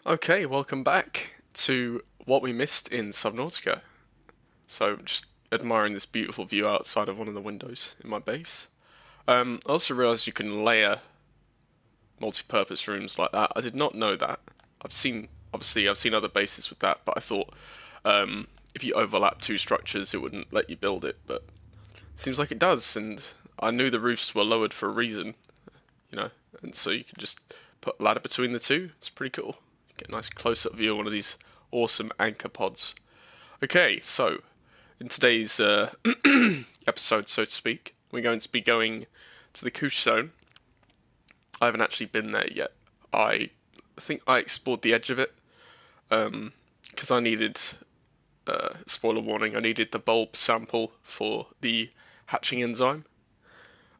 Okay, welcome back to what we missed in Subnautica. So, just admiring this beautiful view outside of one of the windows in my base. I also realized you can layer multi-purpose rooms like that. I did not know that. I've seen other bases with that, but I thought if you overlap two structures, it wouldn't let you build it. But it seems like it does, and I knew the roofs were lowered for a reason, you know, and so you can just put a ladder between the two. It's pretty cool. Get a nice close-up view of one of these awesome anchor pods. Okay, so in today's episode, so to speak, we're going to be going to the Koosh zone. I haven't actually been there yet. I think I explored the edge of it because I needed, spoiler warning, I needed the bulb sample for the hatching enzyme.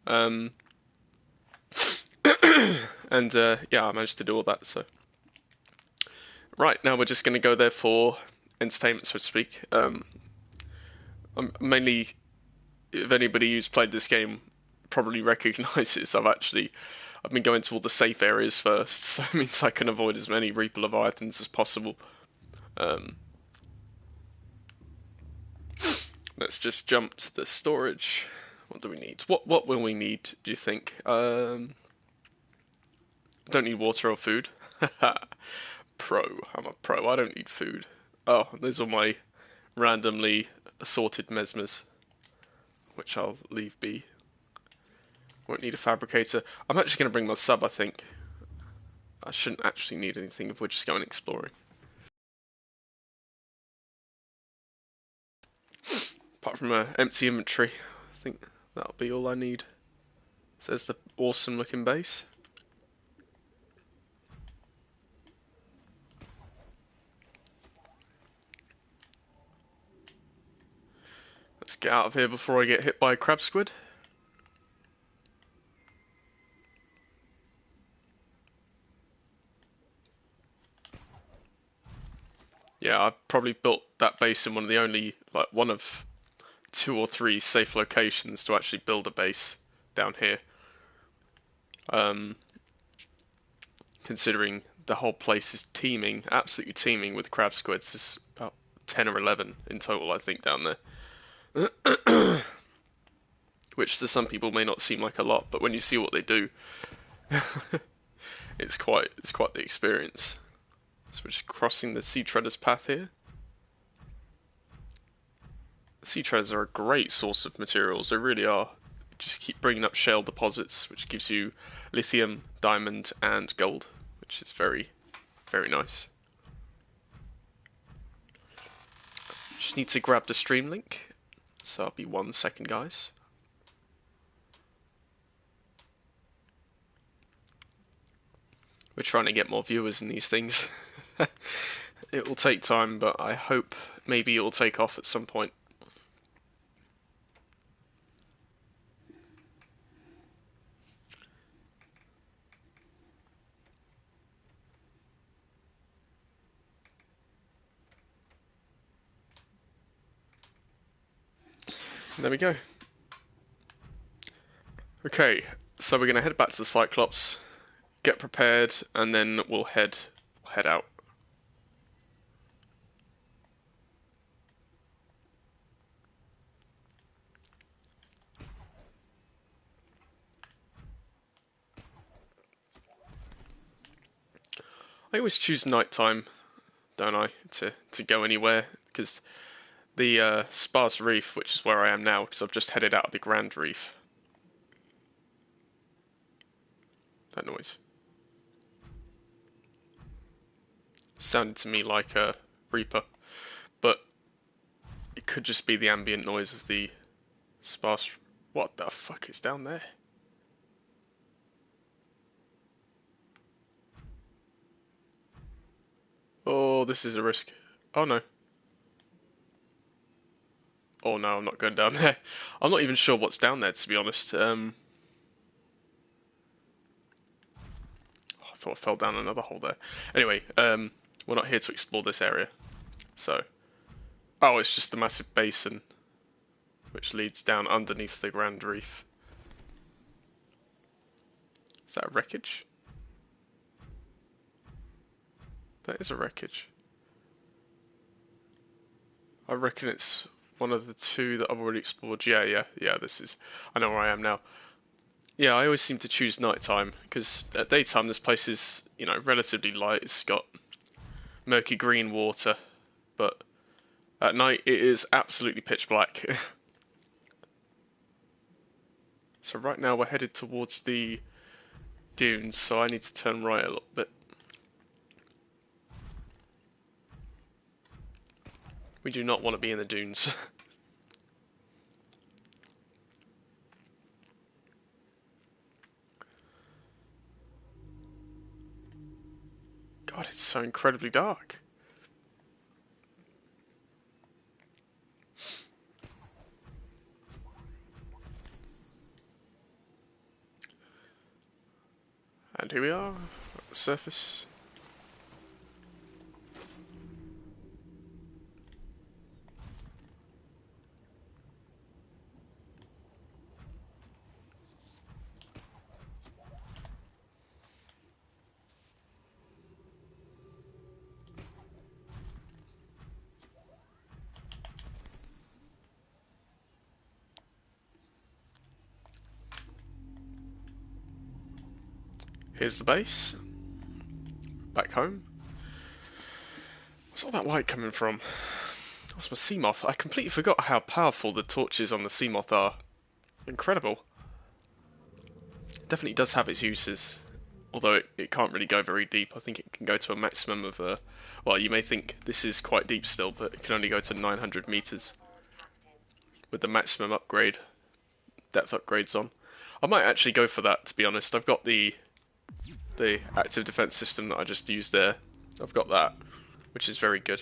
Um, and yeah, I managed to do all that. So right now we're just going to go there for entertainment, so to speak. I'm mainly, if anybody who's played this game probably recognizes, I've been going to all the safe areas first, so it means I can avoid as many Reaper Leviathans as possible. Um, let's just jump to the storage. What do we need? What will we need? Do you think? I don't need water or food. Pro. I'm a pro. I don't need food. Oh, those are my randomly assorted mesmers, which I'll leave be. Won't need a fabricator. I'm actually going to bring my sub, I think. I shouldn't actually need anything if we're just going exploring. Apart from an empty inventory, I think that'll be all I need. So there's the awesome looking base. Let's get out of here before I get hit by a crab squid. Yeah, I probably built that base in one of the only, like, one of two or three safe locations to actually build a base down here. Um, Considering the whole place is teeming, absolutely teeming with crab squids. There's about 10 or 11 in total, I think, down there. Which to some people may not seem like a lot, but when you see what they do, it's quite the experience. So we're just crossing the sea treaders path here. The sea treaders are a great source of materials. They really are. Just keep bringing up shale deposits, which gives you lithium, diamond, and gold, which is very, very nice. Just need to grab the stream link. So I'll be 1 second, guys. We're trying to get more viewers in these things. It will take time, but I hope maybe it will take off at some point. There we go. Okay, so we're gonna head back to the Cyclops, get prepared, and then we'll head out. I always choose nighttime, don't I, to go anywhere because the sparse reef, which is where I am now, because I've just headed out of the Grand Reef. That noise sounded to me like a Reaper, but it could just be the ambient noise of the sparse. What the fuck is down there? Oh, this is a risk. Oh no. Oh no, I'm not going down there. I'm not even sure what's down there, to be honest. I thought I fell down another hole there. Anyway, we're not here to explore this area. So, oh, it's just the massive basin which leads down underneath the Grand Reef. Is that wreckage? That is a wreckage. I reckon it's one of the two that I've already explored. Yeah, this is... I know where I am now. Yeah, I always seem to choose nighttime, because at daytime this place is, you know, relatively light. It's got murky green water, but at night it is absolutely pitch black. So right now we're headed towards the dunes, so I need to turn right a little bit. We do not want to be in the dunes. God, it's so incredibly dark. And here we are, at the surface. Here's the base. Back home. What's all that light coming from? What's my sea moth? I completely forgot how powerful the torches on the sea moth are. Incredible. It definitely does have its uses. Although it can't really go very deep. I think it can go to a maximum of... well, you may think this is quite deep still, but it can only go to 900 meters. With the maximum upgrade, depth upgrades on. I might actually go for that, to be honest. I've got the active defense system that I just used there. I've got that, which is very good.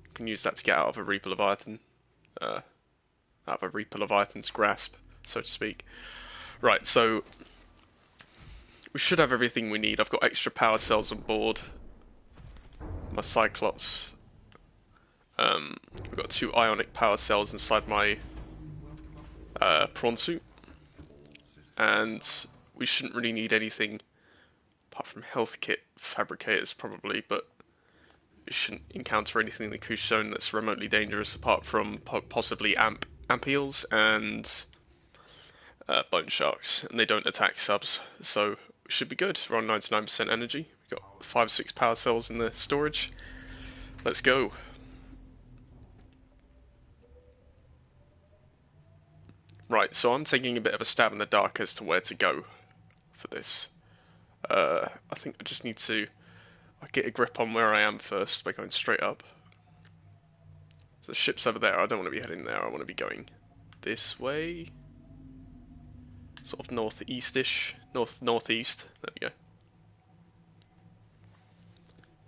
I can use that to get out of a Reaper Leviathan, out of a Reaper Leviathan's grasp, so to speak. Right, so we should have everything we need. I've got extra power cells on board. My Cyclops. We've got 2 ionic power cells inside my prawn suit, and we shouldn't really need anything apart from health kit fabricators probably, but we shouldn't encounter anything in the koosh zone that's remotely dangerous apart from possibly amp eels and bone sharks, and they don't attack subs, so we should be good. We're on 99% energy. We've got 5-6 power cells in the storage. Let's go. Right, so I'm taking a bit of a stab in the dark as to where to go for this. I think I just need to get a grip on where I am first by going straight up. So the ship's over there. I don't want to be heading there. I want to be going this way. Sort of northeast-ish. Northeast. There we go.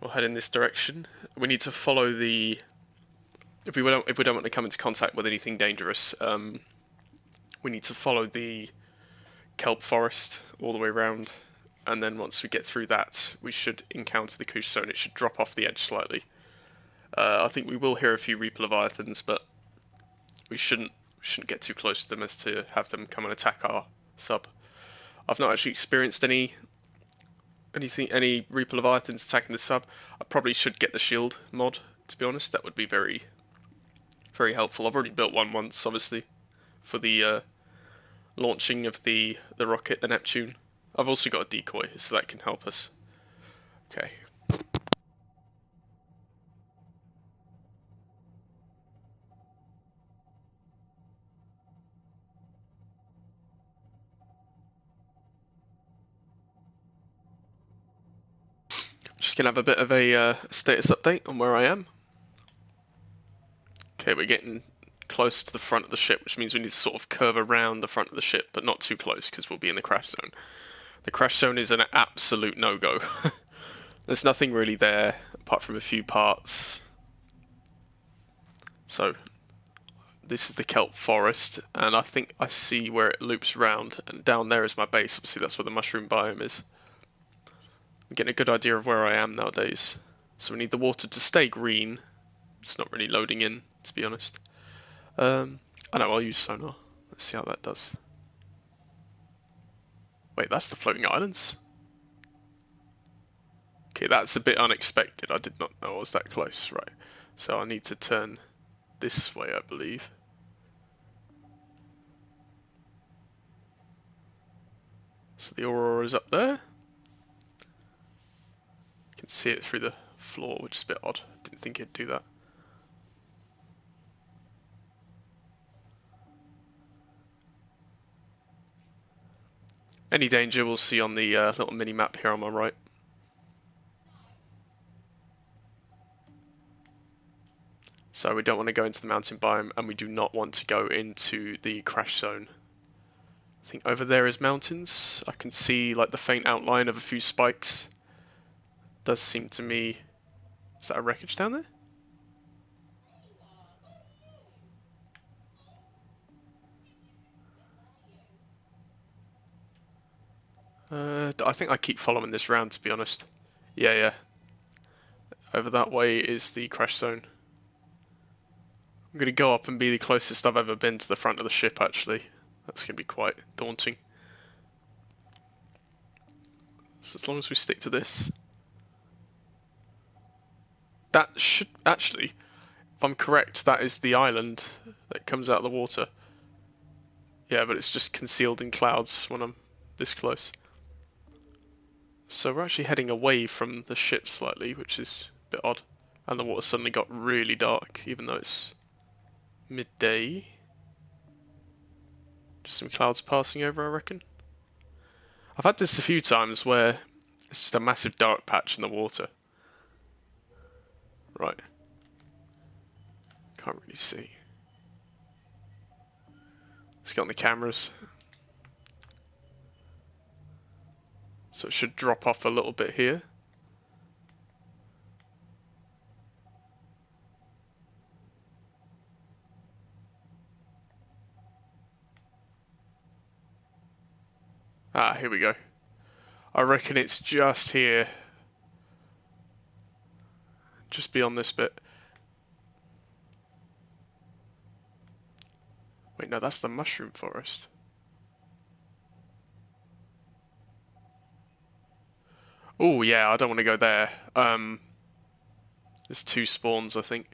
We'll head in this direction. We need to follow the... If we don't want to come into contact with anything dangerous, we need to follow the kelp forest all the way around. And then once we get through that, we should encounter the koosh zone. It should drop off the edge slightly. I think we will hear a few Reaper Leviathans, but we shouldn't get too close to them as to have them come and attack our sub. I've not actually experienced any Reaper Leviathans attacking the sub. I probably should get the shield mod, to be honest. That would be very, very helpful. I've already built one once, obviously, for the launching of the rocket, the Neptune. I've also got a decoy, so that can help us. Okay. Just gonna have a bit of a status update on where I am. Okay, we're getting close to the front of the ship, which means we need to sort of curve around the front of the ship, but not too close, because we'll be in the crash zone. The crash zone is an absolute no-go. There's nothing really there, apart from a few parts. So, this is the kelp forest, and I think I see where it loops round, and down there is my base. Obviously, that's where the mushroom biome is. I'm getting a good idea of where I am nowadays. So we need the water to stay green. It's not really loading in, to be honest. I know, I'll use sonar. Let's see how that does. Wait, that's the floating islands? Okay, that's a bit unexpected. I did not know I was that close. Right. So I need to turn this way, I believe. So the aurora is up there. You can see it through the floor, which is a bit odd. Didn't think it'd do that. Any danger we'll see on the little mini map here on my right. So we don't want to go into the mountain biome, and we do not want to go into the crash zone. I think over there is mountains. I can see like the faint outline of a few spikes. Does seem to me... Is that a wreckage down there? I think I keep following this round, to be honest. Yeah, yeah. Over that way is the crash zone. I'm going to go up and be the closest I've ever been to the front of the ship, actually. That's going to be quite daunting. So as long as we stick to this... That should... Actually, if I'm correct, that is the island that comes out of the water. Yeah, but it's just concealed in clouds when I'm this close. So we're actually heading away from the ship slightly, which is a bit odd. And the water suddenly got really dark, even though it's midday. Just some clouds passing over, I reckon. I've had this a few times where it's just a massive dark patch in the water. Right. Can't really see. Let's get on the cameras. So it should drop off a little bit here. Ah, here we go. I reckon it's just here. Just beyond this bit. Wait, no, that's the mushroom forest. Oh, yeah, I don't want to go there. There's two spawns, I think,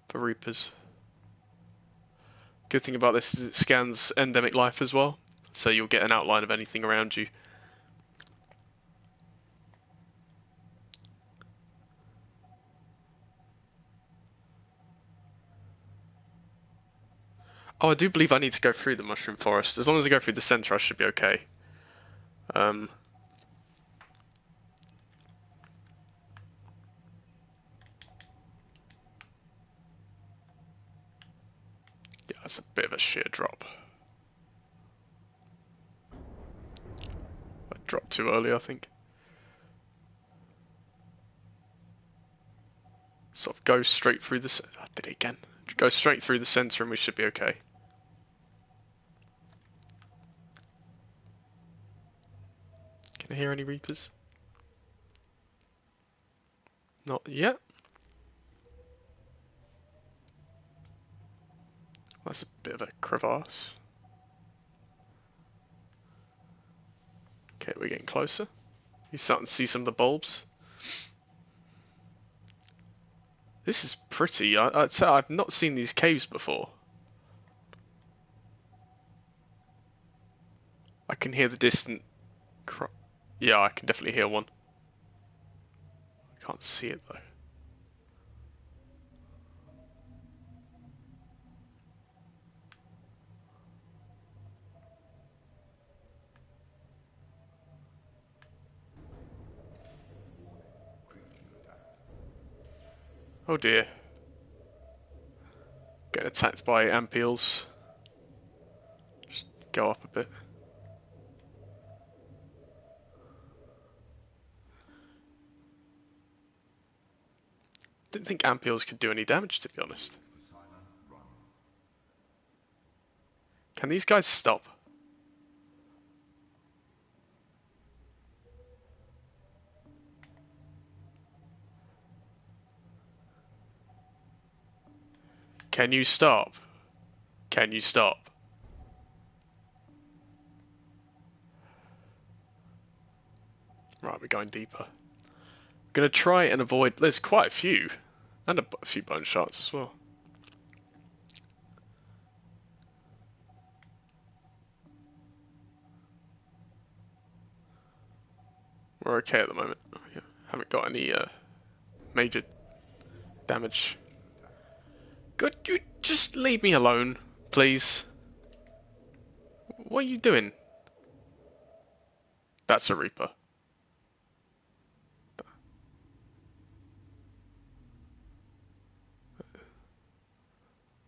for Reapers. Good thing about this is it scans endemic life as well, so you'll get an outline of anything around you. Oh, I do believe I need to go through the mushroom forest. As long as I go through the centre, I should be okay. Yeah, that's a bit of a sheer drop. I dropped too early, I think. Sort of go straight through the... I did it again. Go straight through the centre and we should be okay. Can I hear any Reapers? Not yet. That's a bit of a crevasse. Okay, we're getting closer. You're starting to see some of the bulbs. This is pretty. I'd say I've not seen these caves before. I can hear the distant... Yeah, I can definitely hear one. I can't see it though. Oh dear. Getting attacked by ampeels. Just go up a bit. Didn't think ampeels could do any damage, to be honest. Can these guys stop? Can you stop? Can you stop? Right, we're going deeper. gonna try and avoid. There's quite a few, and a few bone sharks as well. We're okay at the moment. Yeah, haven't got any major damage. Could you just leave me alone, please? What are you doing? That's a Reaper.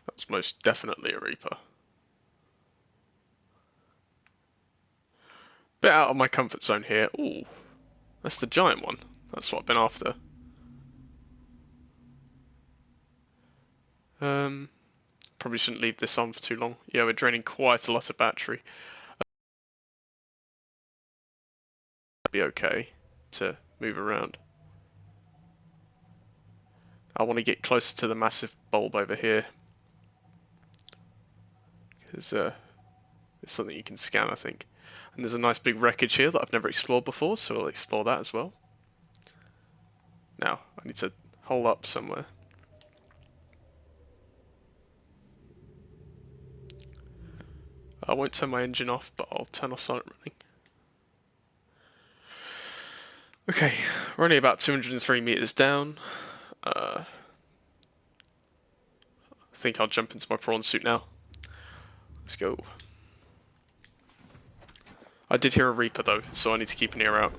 That's most definitely a Reaper. Bit out of my comfort zone here. Ooh, that's the giant one. That's what I've been after. Probably shouldn't leave this on for too long. Yeah, we're draining quite a lot of battery. Be okay to move around. I want to get closer to the massive bulb over here. Because it's something you can scan, I think. And there's a nice big wreckage here that I've never explored before, so we'll explore that as well. Now, I need to hole up somewhere. I won't turn my engine off, but I'll turn off silent running. Okay, we're only about 203 meters down. I think I'll jump into my prawn suit now. Let's go. I did hear a Reaper though, so I need to keep an ear out.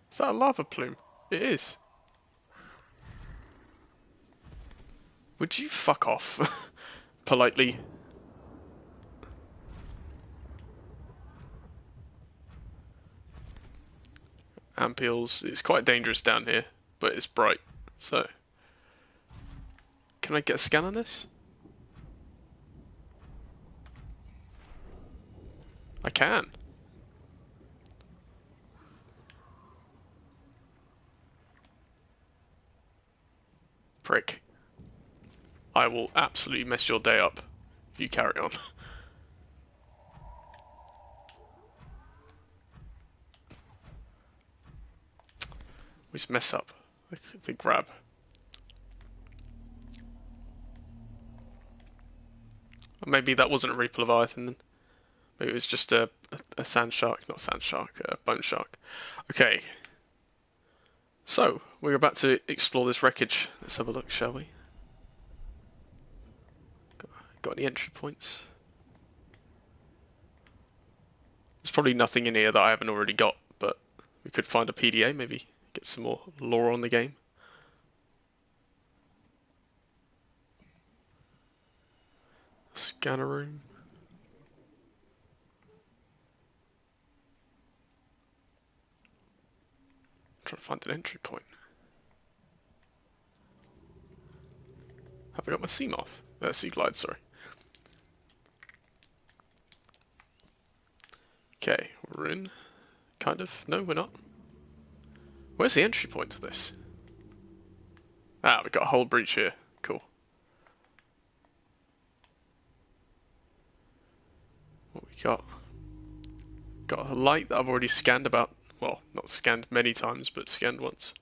Is that a lava plume? It is. Would you fuck off? Politely. Ampules. It's quite dangerous down here, but it's bright. So, can I get a scan on this? I can. Prick. I will absolutely mess your day up if you carry on. We just mess up the grab. Or maybe that wasn't a Reaper Leviathan then. Maybe it was just a sand shark, not sand shark, a bone shark. Okay. So, we're about to explore this wreckage. Let's have a look, shall we? Got any entry points? There's probably nothing in here that I haven't already got, but we could find a PDA, maybe get some more lore on the game. Scanner room. Trying to find an entry point. Have I got my sea moth? Sea glide, sorry. Okay, we're in. Kind of. No, we're not. Where's the entry point to this? Ah, we've got a whole breach here. Cool. What we got? Got a light that I've already scanned about. Well, not scanned many times, but scanned once.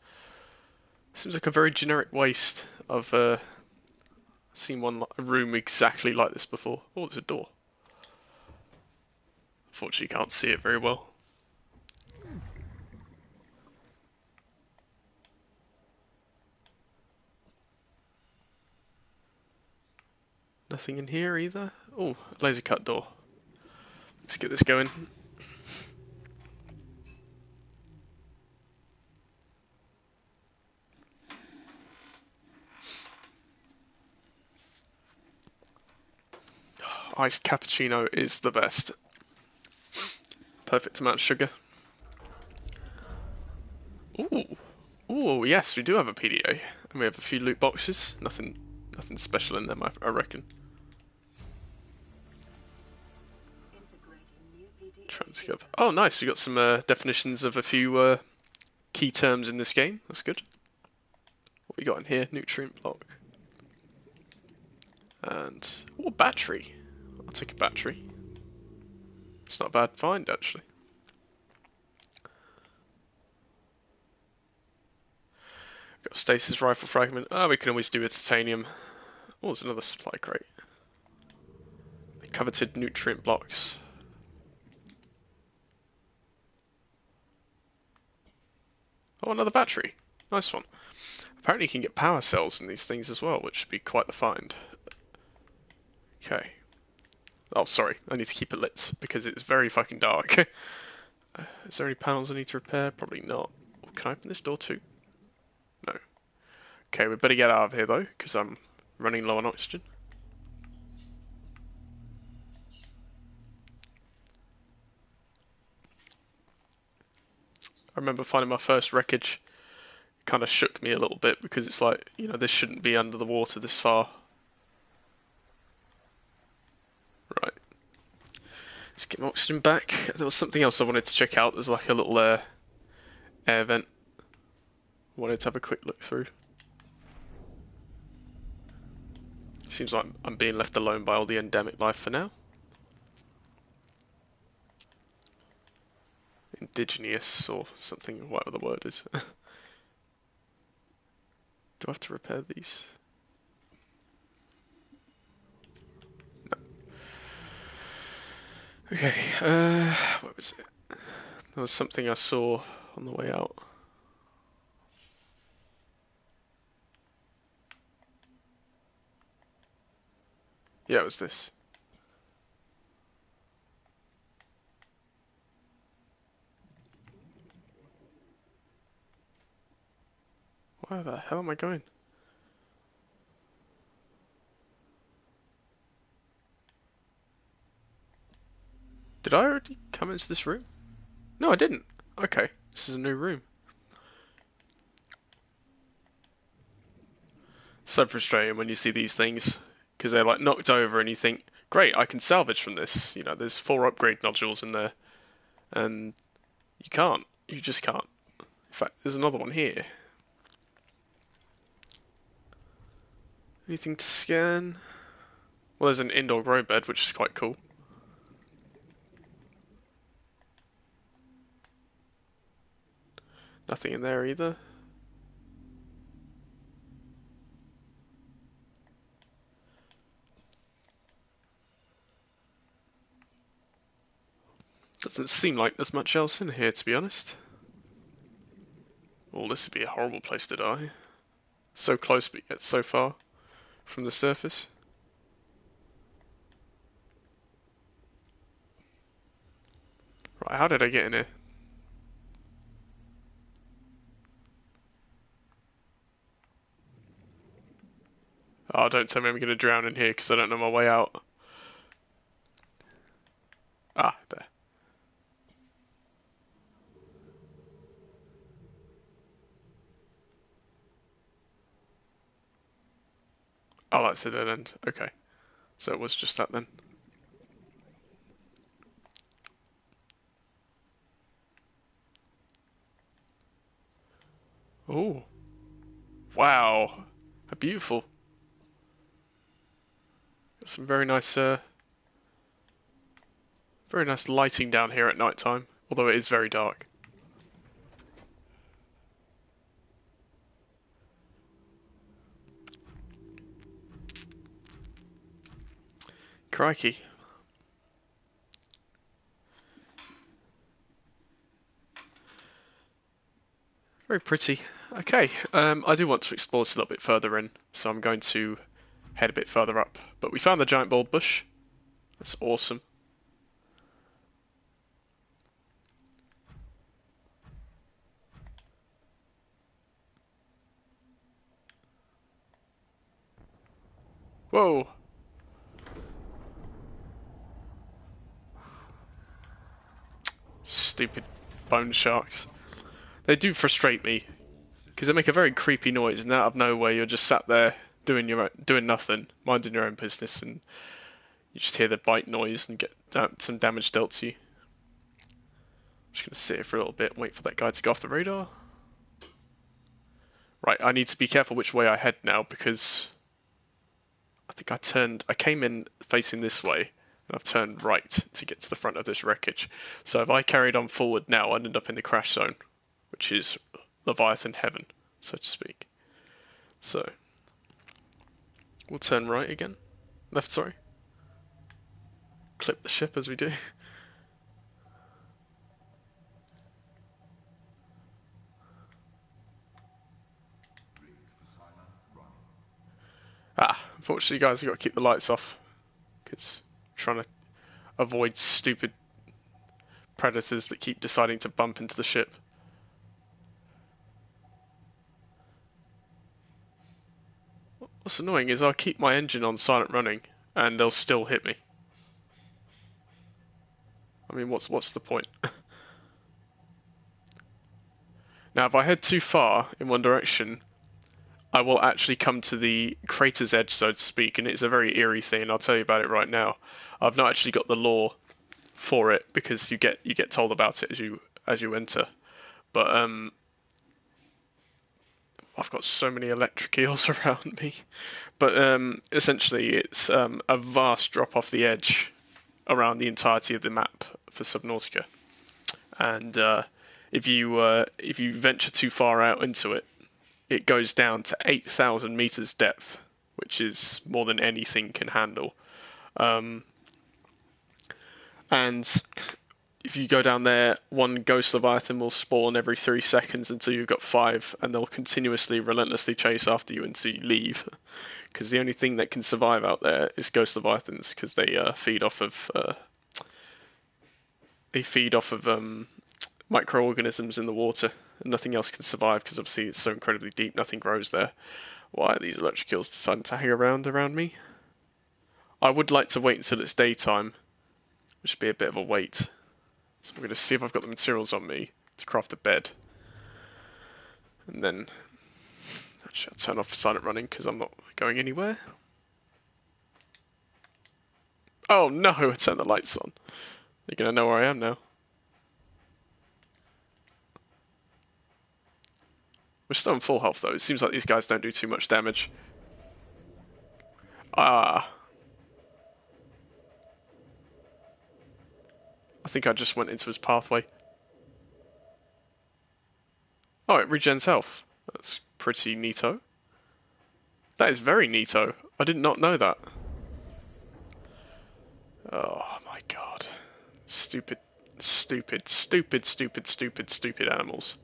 Seems like a very generic waste. I've seen a room exactly like this before. Oh, there's a door. Unfortunately, you can't see it very well. Nothing in here either. Oh, laser cut door. Let's get this going. Iced cappuccino is the best. Perfect amount of sugar. Ooh. Ooh, yes, we do have a PDA. And we have a few loot boxes. Nothing special in them, I reckon. Transcover. Oh, nice. We got some definitions of a few key terms in this game. That's good. What we got in here? Nutrient block. And oh, battery. I'll take a battery. It's not a bad find, actually. Got a stasis rifle fragment. Oh, we can always do with titanium. Oh, there's another supply crate. The coveted nutrient blocks. Oh, another battery. Nice one. Apparently you can get power cells in these things as well, which would be quite the find. Okay. Oh, sorry. I need to keep it lit because it's very fucking dark. Is there any panels I need to repair? Probably not. Can I open this door too? No. Okay, we better get out of here though, because I'm running low on oxygen. I remember finding my first wreckage. Kind of shook me a little bit because it's like, this shouldn't be under the water this far. Right. Let's get my oxygen back. There was something else I wanted to check out. There's like a little air vent. Wanted to have a quick look through. Seems like I'm being left alone by all the endemic life for now. Indigenous or something, whatever the word is. Do I have to repair these? No. Okay, what was it? There was something I saw on the way out. Yeah, it was this. Where the hell am I going? Did I already come into this room? No, I didn't. Okay, this is a new room. So frustrating when you see these things because they're like knocked over and you think, great, I can salvage from this. There's 4 upgrade nodules in there, and you can't. You just can't. In fact, there's another one here. Anything to scan? Well, there's an indoor grow bed, which is quite cool. Nothing in there either. Doesn't seem like there's much else in here, to be honest. Well, this would be a horrible place to die. So close, but yet so far from the surface. Right, how did I get in here? Oh, don't tell me I'm going to drown in here because I don't know my way out. Ah, there. Oh, that's a dead end. Okay. So it was just that then. Oh. Wow. A beautiful. Got some very nice lighting down here at night time, although it is very dark. Crikey. Very pretty. Okay, I do want to explore this a little bit further in, so I'm going to head a bit further up. But we found the giant bulb bush. That's awesome. Whoa. Stupid bone sharks. They do frustrate me because they make a very creepy noise, and out of nowhere you're just sat there doing nothing, minding your own business, and you just hear the bite noise and get some damage dealt to you. I'm just gonna sit here for a little bit and wait for that guy to go off the radar. Right, I need to be careful which way I head now because I think I came in facing this way, and I've turned right to get to the front of this wreckage. So if I carried on forward now, I'd end up in the crash zone, which is Leviathan heaven, so to speak. So we'll turn right again. Left, sorry. Clip the ship as we do. Unfortunately, guys, you've got to keep the lights off because I'm trying to avoid stupid predators that keep deciding to bump into the ship. What's annoying is I'll keep my engine on silent running and they'll still hit me. I mean, what's the point? Now, if I head too far in one direction, I will actually come to the crater's edge, so to speak, and it's a very eerie thing, and I'll tell you about it right now. I've not actually got the lore for it because you get told about it as you enter. But I've got so many electric eels around me. But essentially, it's a vast drop off the edge around the entirety of the map for Subnautica, and if you venture too far out into it, it goes down to 8,000 meters depth, which is more than anything can handle. And if you go down there, one ghost leviathan will spawn every 3 seconds until you've got five, and they'll continuously, relentlessly chase after you until you leave. Because the only thing that can survive out there is ghost leviathans, because they feed off of microorganisms in the water, and nothing else can survive because obviously it's so incredibly deep, nothing grows there. Why are these electric eels deciding to hang around me? I would like to wait until it's daytime, which would be a bit of a wait. So I'm going to see if I've got the materials on me to craft a bed. And then, actually, I'll turn off silent running because I'm not going anywhere. Oh no, I turned the lights on. You're going to know where I am now. We're still in full health though. It seems like these guys don't do too much damage. I think I just went into his pathway. Oh, it regens health. That's pretty neato. That is very neato. I did not know that. Oh my god. Stupid, stupid, stupid, stupid, stupid, stupid animals.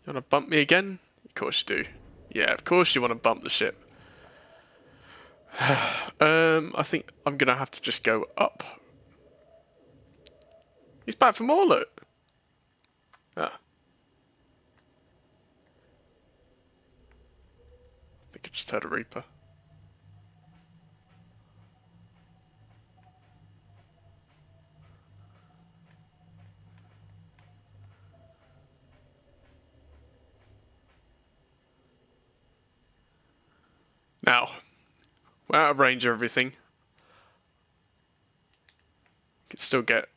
You want to bump me again? Of course you do. Yeah, of course you want to bump the ship. I think I'm gonna have to just go up. He's back for more loot. Ah. I think I just heard a Reaper. Now, we're out of range of everything. Can still get.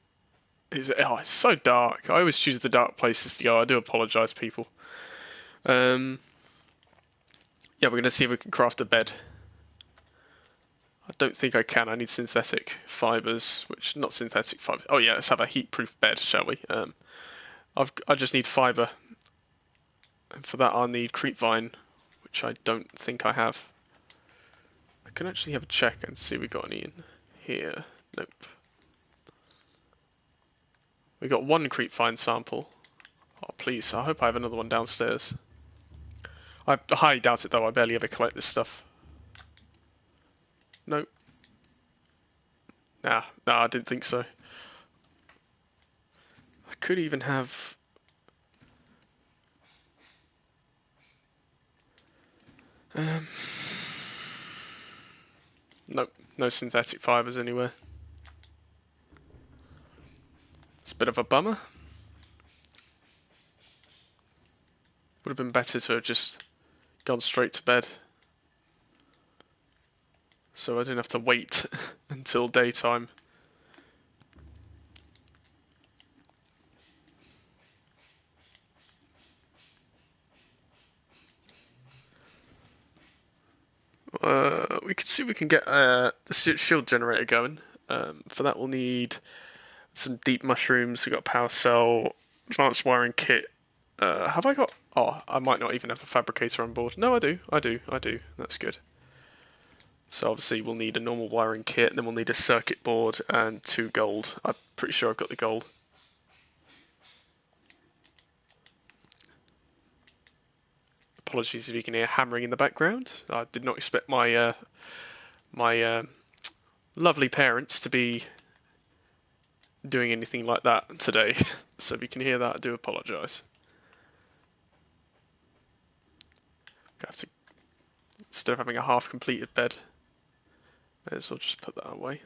It's so dark. I always choose the dark places to go. I do apologise, people. Yeah, we're gonna see if we can craft a bed. I don't think I can. I need synthetic fibers, which not synthetic fibers. Oh yeah, let's have a heat-proof bed, shall we? I just need fiber, and for that I'll need creepvine, which I don't think I have. I can actually have a check and see if we got any in here. Nope. We got one creepvine sample. Oh please, I hope I have another one downstairs. I highly doubt it though. I barely ever collect this stuff. Nope. Nah, I didn't think so. I could even have. Nope, no synthetic fibers anywhere. It's a bit of a bummer. Would have been better to have just gone straight to bed, so I didn't have to wait until daytime. We can see if we can get the shield generator going. For that we'll need some deep mushrooms. We've got a power cell, advanced wiring kit, Have I got... Oh, I might not even have a fabricator on board. No, I do. I do. I do. That's good. So obviously we'll need a normal wiring kit, then we'll need a circuit board and 2 gold. I'm pretty sure I've got the gold. Apologies if you can hear hammering in the background. I did not expect my lovely parents to be doing anything like that today. So if you can hear that, I do apologise. I have to, instead of having a half-completed bed, may as well just put that away.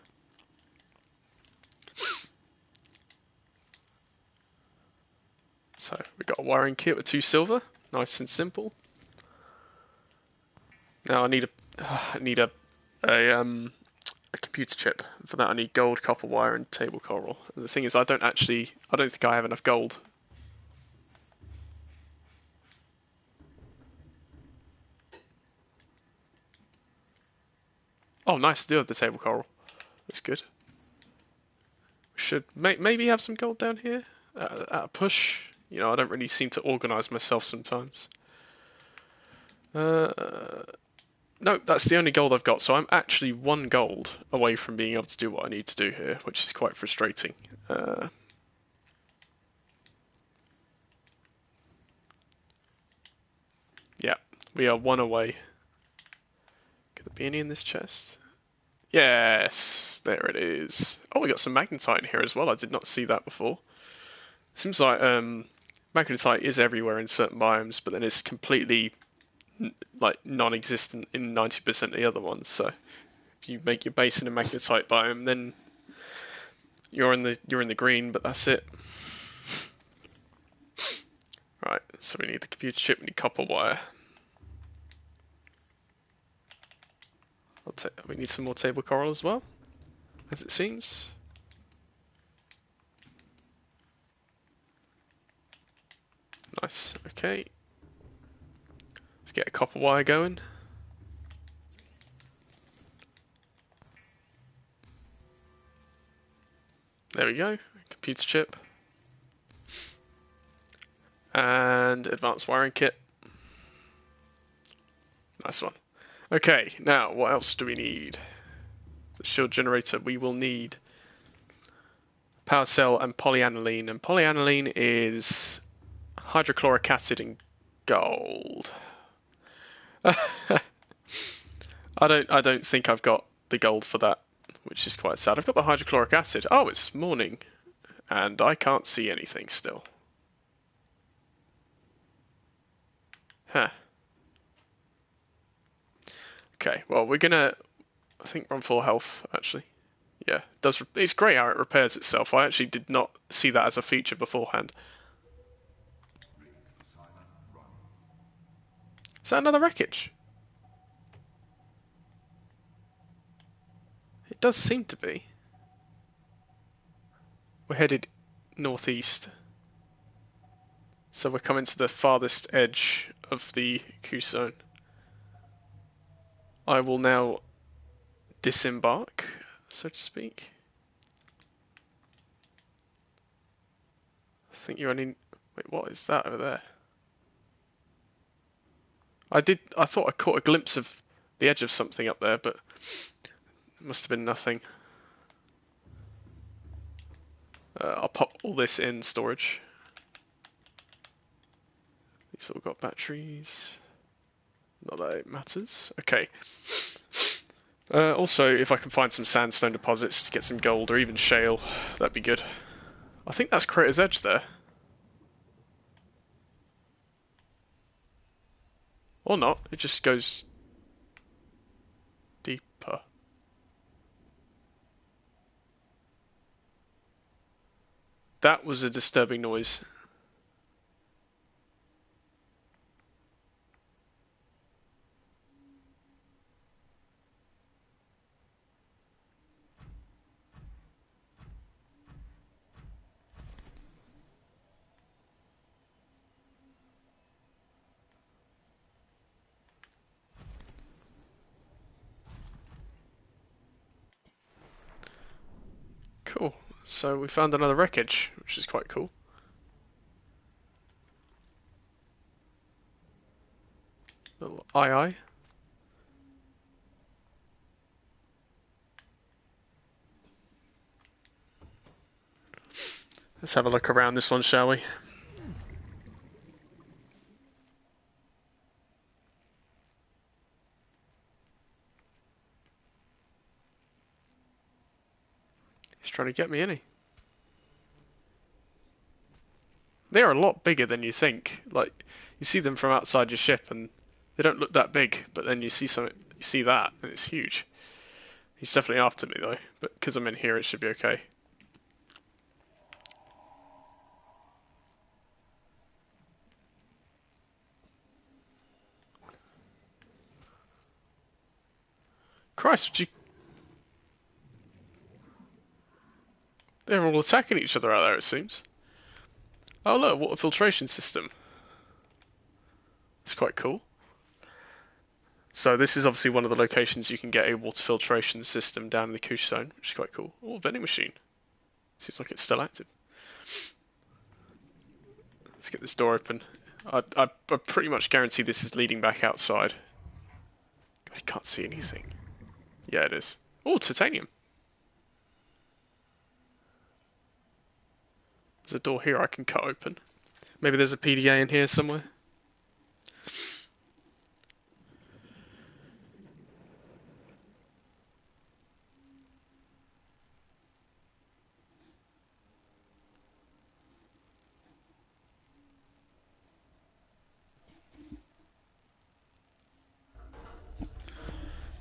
So we've got a wiring kit with 2 silver, nice and simple. Now I need a computer chip. For that I need gold, copper wire, and table coral. And the thing is, I don't think I have enough gold. Oh, nice to do have the table coral. That's good. We should maybe have some gold down here at a push. You know, I don't really seem to organise myself sometimes. No, that's the only gold I've got, so I'm actually 1 gold away from being able to do what I need to do here, which is quite frustrating. Yeah, we are 1 away. Could there be any in this chest? Yes, there it is. Oh, we got some magnetite in here as well. I did not see that before. Seems like magnetite is everywhere in certain biomes, but then it's completely like non-existent in 90% of the other ones. So if you make your base in a magnetite biome, then you're in the green, but that's it. Right, so we need the computer chip, we need copper wire. We need some more table coral as well, as it seems. Nice, okay. Let's get a copper wire going. There we go, computer chip. And advanced wiring kit. Nice one. Okay, now what else do we need? The shield generator, we will need power cell and polyaniline. And polyaniline is hydrochloric acid and gold. I don't think I've got the gold for that, which is quite sad. I've got the hydrochloric acid. Oh, it's morning, and I can't see anything still. Huh. Okay, well, we're gonna... I think we're on full health, actually. Yeah, it's great how it repairs itself. I actually did not see that as a feature beforehand. Is that another wreckage? It does seem to be. We're headed northeast. So we're coming to the farthest edge of the koosh zone. I will now disembark, so to speak. I think you're only... Wait, what is that over there? I thought I caught a glimpse of the edge of something up there, but it must have been nothing. I'll pop all this in storage. These all got batteries. Not that it matters. Okay. Also, if I can find some sandstone deposits to get some gold or even shale, that'd be good. I think that's Crater's Edge there. Or not, it just goes deeper. That was a disturbing noise. Cool. So we found another wreckage, which is quite cool. Little eye. Let's have a look around this one, shall we? He's trying to get me, isn't he? They're a lot bigger than you think. Like, you see them from outside your ship and they don't look that big, but then you see something, you see that, and it's huge. He's definitely after me though, but because I'm in here, it should be okay. Christ, would you... They're all attacking each other out there, it seems. Oh look, water filtration system. It's quite cool. So this is obviously one of the locations you can get a water filtration system down in the Koosh zone, which is quite cool. Oh, vending machine. Seems like it's still active. Let's get this door open. I pretty much guarantee this is leading back outside. God, I can't see anything. Yeah, it is. Oh, titanium. There's a door here I can cut open. Maybe there's a PDA in here somewhere.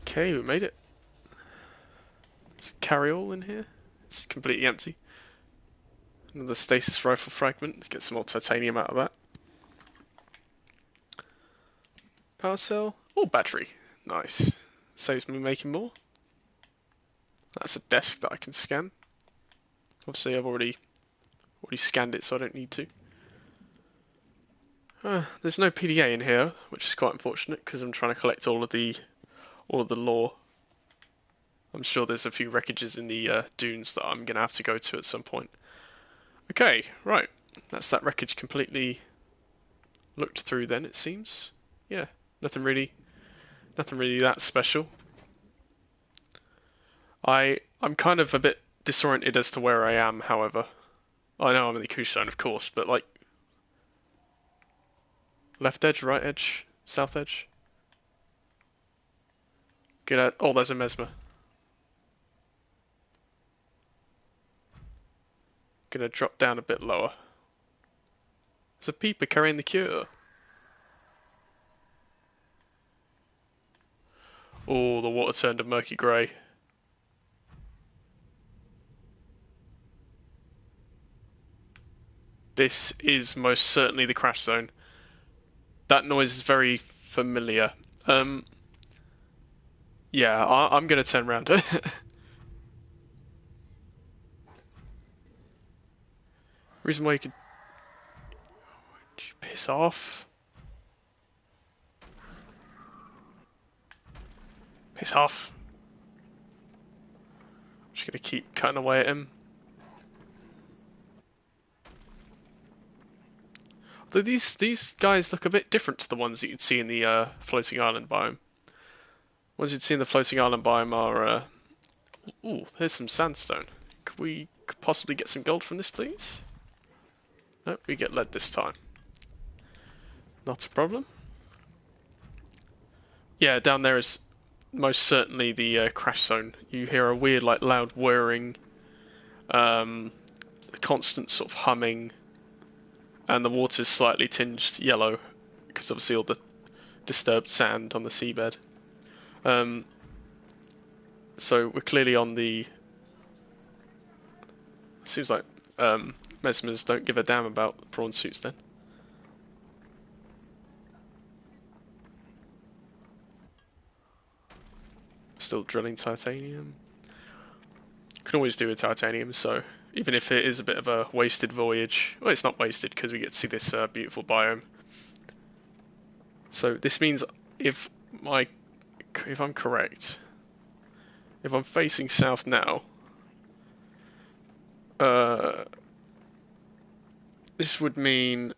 Okay, we made it. There's a carry-all in here. It's completely empty. Another stasis rifle fragment. Let's get some more titanium out of that. Power cell. Oh, battery. Nice. Saves me making more. That's a desk that I can scan. Obviously, I've already scanned it, so I don't need to. There's no PDA in here, which is quite unfortunate because I'm trying to collect all of the lore. I'm sure there's a few wreckages in the dunes that I'm gonna have to go to at some point. Okay, right. That's that wreckage completely looked through. Then it seems. Yeah, nothing really that special. I'm kind of a bit disoriented as to where I am. However, I know I'm in the Koosh zone, of course, but like left edge, right edge, south edge. Get out. Oh, there's a mesmer. Gonna drop down a bit lower. There's a peeper carrying the cure. Oh, the water turned a murky grey. This is most certainly the crash zone. That noise is very familiar. Yeah, I'm gonna turn around. Reason why you could piss off. Piss off. I'm just gonna keep cutting away at him. Although these guys look a bit different to the ones that you'd see in the floating island biome. Ones you'd see in the floating island biome are. Ooh, here's some sandstone. Could we possibly get some gold from this, please? Nope, we get lead this time. Not a problem. Yeah, down there is most certainly the crash zone. You hear a weird, like, loud whirring, a constant sort of humming, and the water's slightly tinged yellow because obviously all the disturbed sand on the seabed. So we're clearly on the. Seems like mesmers don't give a damn about prawn suits then. Still drilling titanium. Can always do with titanium, so even if it is a bit of a wasted voyage, well, it's not wasted because we get to see this beautiful biome. So this means if I'm correct, if I'm facing south now, this would mean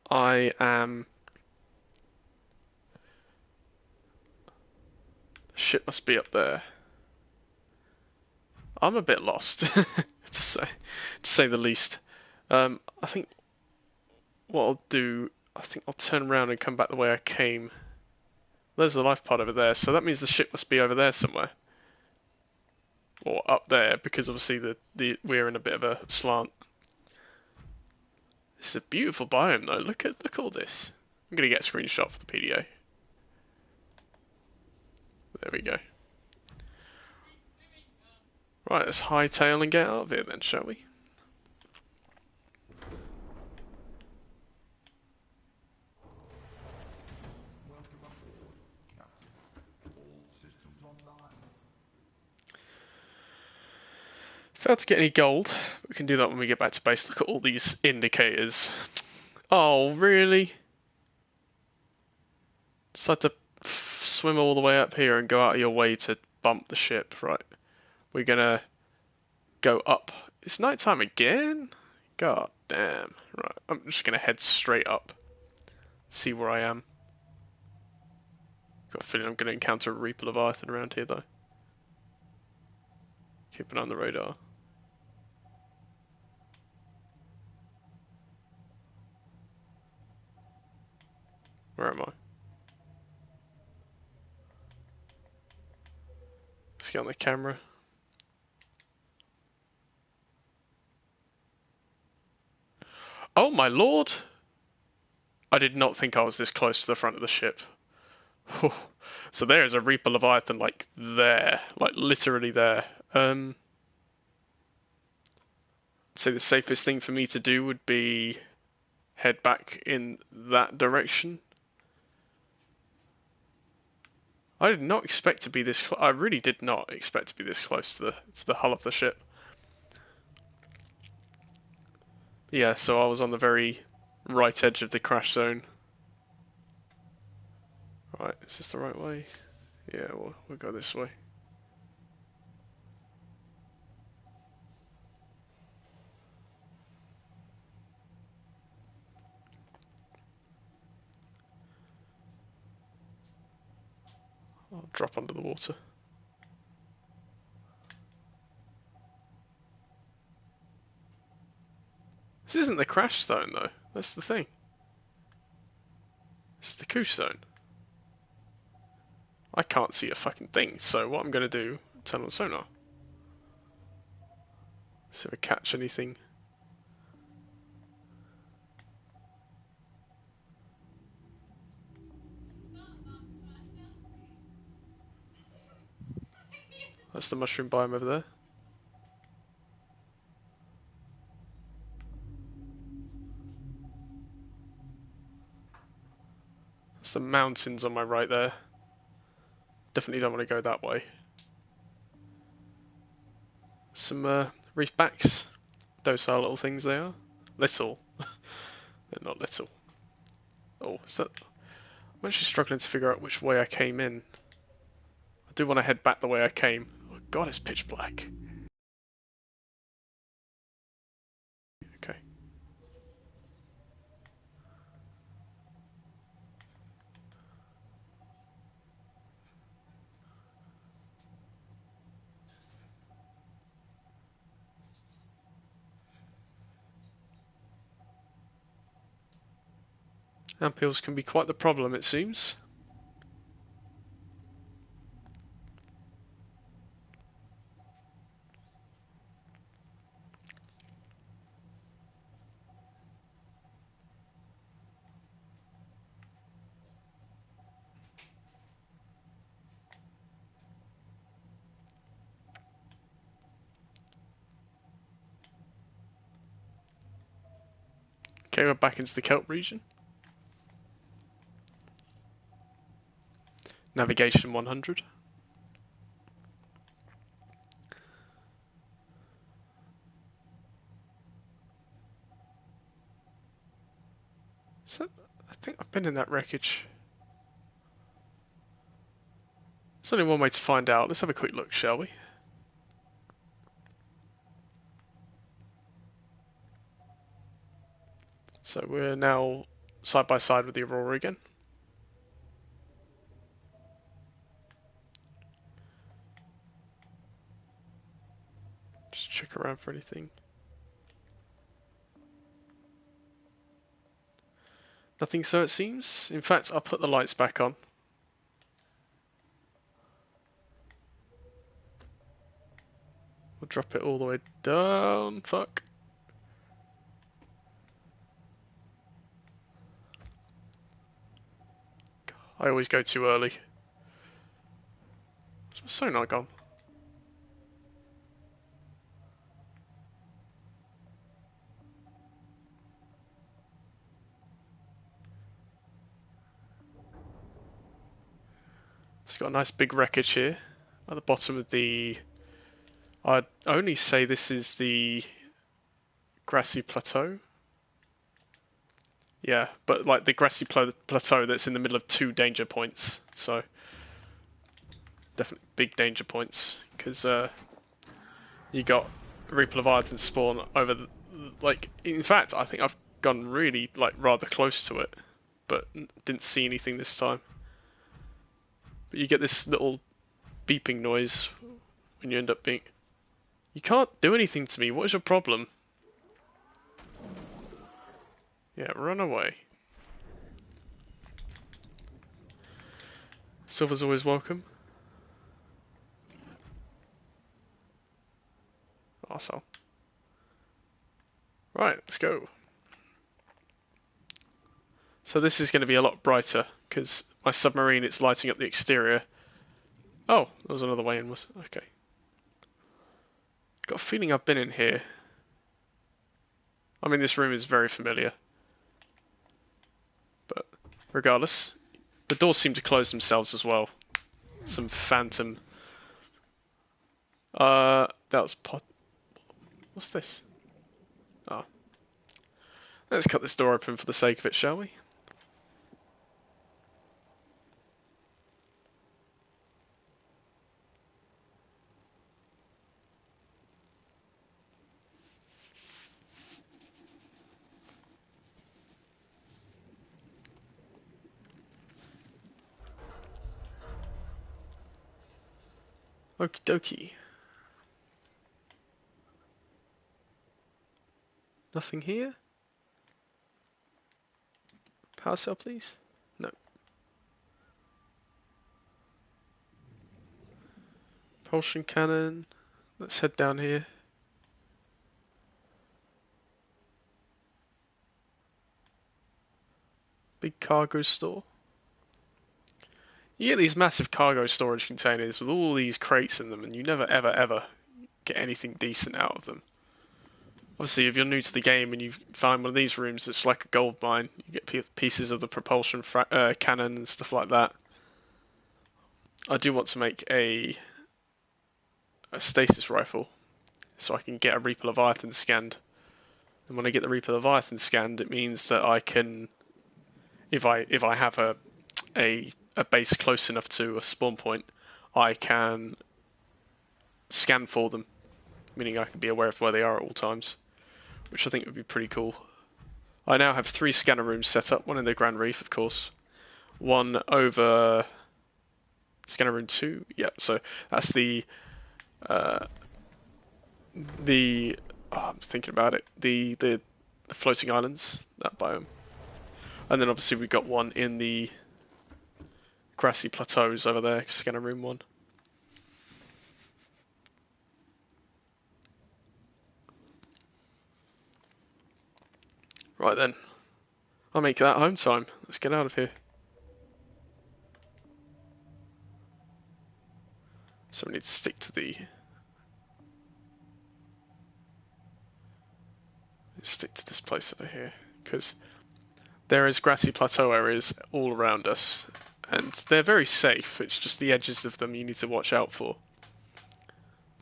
I am... Ship must be up there. I'm a bit lost, to say the least. I think what I'll do, I think I'll turn around and come back the way I came. There's the life pod over there, so that means the ship must be over there somewhere. Or up there, because obviously we're in a bit of a slant. This is a beautiful biome though, look at all this. I'm gonna get a screenshot for the PDA. There we go. Right, let's hightail and get out of here then, shall we? Failed to get any gold. We can do that when we get back to base. Look at all these indicators. Oh, really? Decide to swim all the way up here and go out of your way to bump the ship, right? We're gonna go up. It's nighttime again? God damn. Right, I'm just gonna head straight up. See where I am. Got a feeling I'm gonna encounter a Reaper Leviathan around here though. Keep an eye on the radar. Where am I? Let's get on the camera. Oh my lord! I did not think I was this close to the front of the ship. So there is a Reaper Leviathan, like there, like literally there. I'd say the safest thing for me to do would be head back in that direction. I did not expect to be this. I really did not expect to be this close to the hull of the ship. Yeah, so I was on the very right edge of the crash zone. Right, is this the right way? Yeah, we'll go this way. I'll drop under the water. This isn't the crash zone though. That's the thing. It's the koosh zone. I can't see a fucking thing, so what I'm gonna do, turn on sonar. See if I catch anything. That's the mushroom biome over there. That's the mountains on my right there. Definitely don't want to go that way. Some reef backs. Docile little things they are. Little. They're not little. Oh, is that... I'm actually struggling to figure out which way I came in. I do want to head back the way I came. Oh god, it's pitch black. Okay. Ampules can be quite the problem, it seems. Okay, we're back into the Kelp region. Navigation 100. So, I think I've been in that wreckage. There's only one way to find out. Let's have a quick look, shall we? So we're now side by side with the Aurora again. Just check around for anything. Nothing, so it seems. In fact, I'll put the lights back on. We'll drop it all the way down. Fuck. I always go too early. Is my sonar gone? It's got a nice big wreckage here at the bottom of the... I'd only say this is the grassy plateau. Yeah, but like the grassy plateau that's in the middle of two danger points. So definitely big danger points because you got Reaper Leviathan spawn over the, like. In fact, I think I've gone really like rather close to it, but didn't see anything this time. But you get this little beeping noise when you end up being... You can't do anything to me. What is your problem? Yeah, run away. Silver's always welcome. Arsehole. Right, let's go. So this is going to be a lot brighter because my submarine, it's lighting up the exterior. Oh, there was another way in. Okay. Got a feeling I've been in here. I mean, this room is very familiar. But regardless, the doors seem to close themselves as well. Some phantom. That was what's this? Oh. Let's cut this door open for the sake of it, shall we? Okie dokie. Nothing here? Power cell, please? No. Propulsion cannon. Let's head down here. Big cargo store. You get these massive cargo storage containers with all these crates in them, and you never ever ever get anything decent out of them. Obviously, if you're new to the game and you find one of these rooms that's like a gold mine, you get pieces of the propulsion cannon and stuff like that. I do want to make a stasis rifle so I can get a Reaper Leviathan scanned. And when I get the Reaper Leviathan scanned, it means that I can, if I have a base close enough to a spawn point, I can scan for them, meaning I can be aware of where they are at all times, which I think would be pretty cool. I now have 3 scanner rooms set up, one in the Grand Reef, of course, one over scanner room 2, yeah, so that's I'm thinking about it, the floating islands, that biome. And then obviously we've got one in the grassy plateaus over there, scanner room 1. Right then, I'll make that home time. Let's get out of here. So we need to stick to this place over here, because there is grassy plateau areas all around us, and they're very safe. It's just the edges of them you need to watch out for.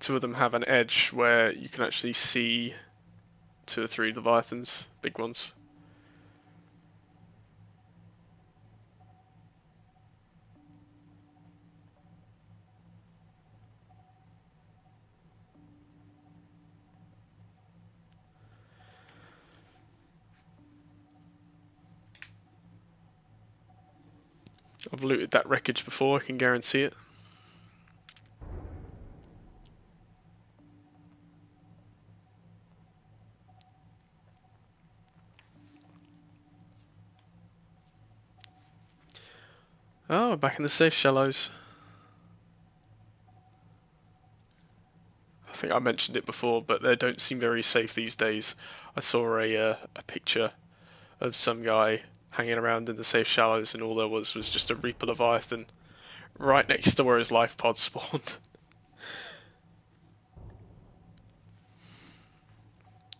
2 of them have an edge where you can actually see 2 or 3 leviathans, big ones. I've looted that wreckage before, I can guarantee it. Oh, we're back in the safe shallows. I think I mentioned it before, but they don't seem very safe these days. I saw a picture of some guy hanging around in the safe shallows, and all there was just a Reaper Leviathan right next to where his life pod spawned.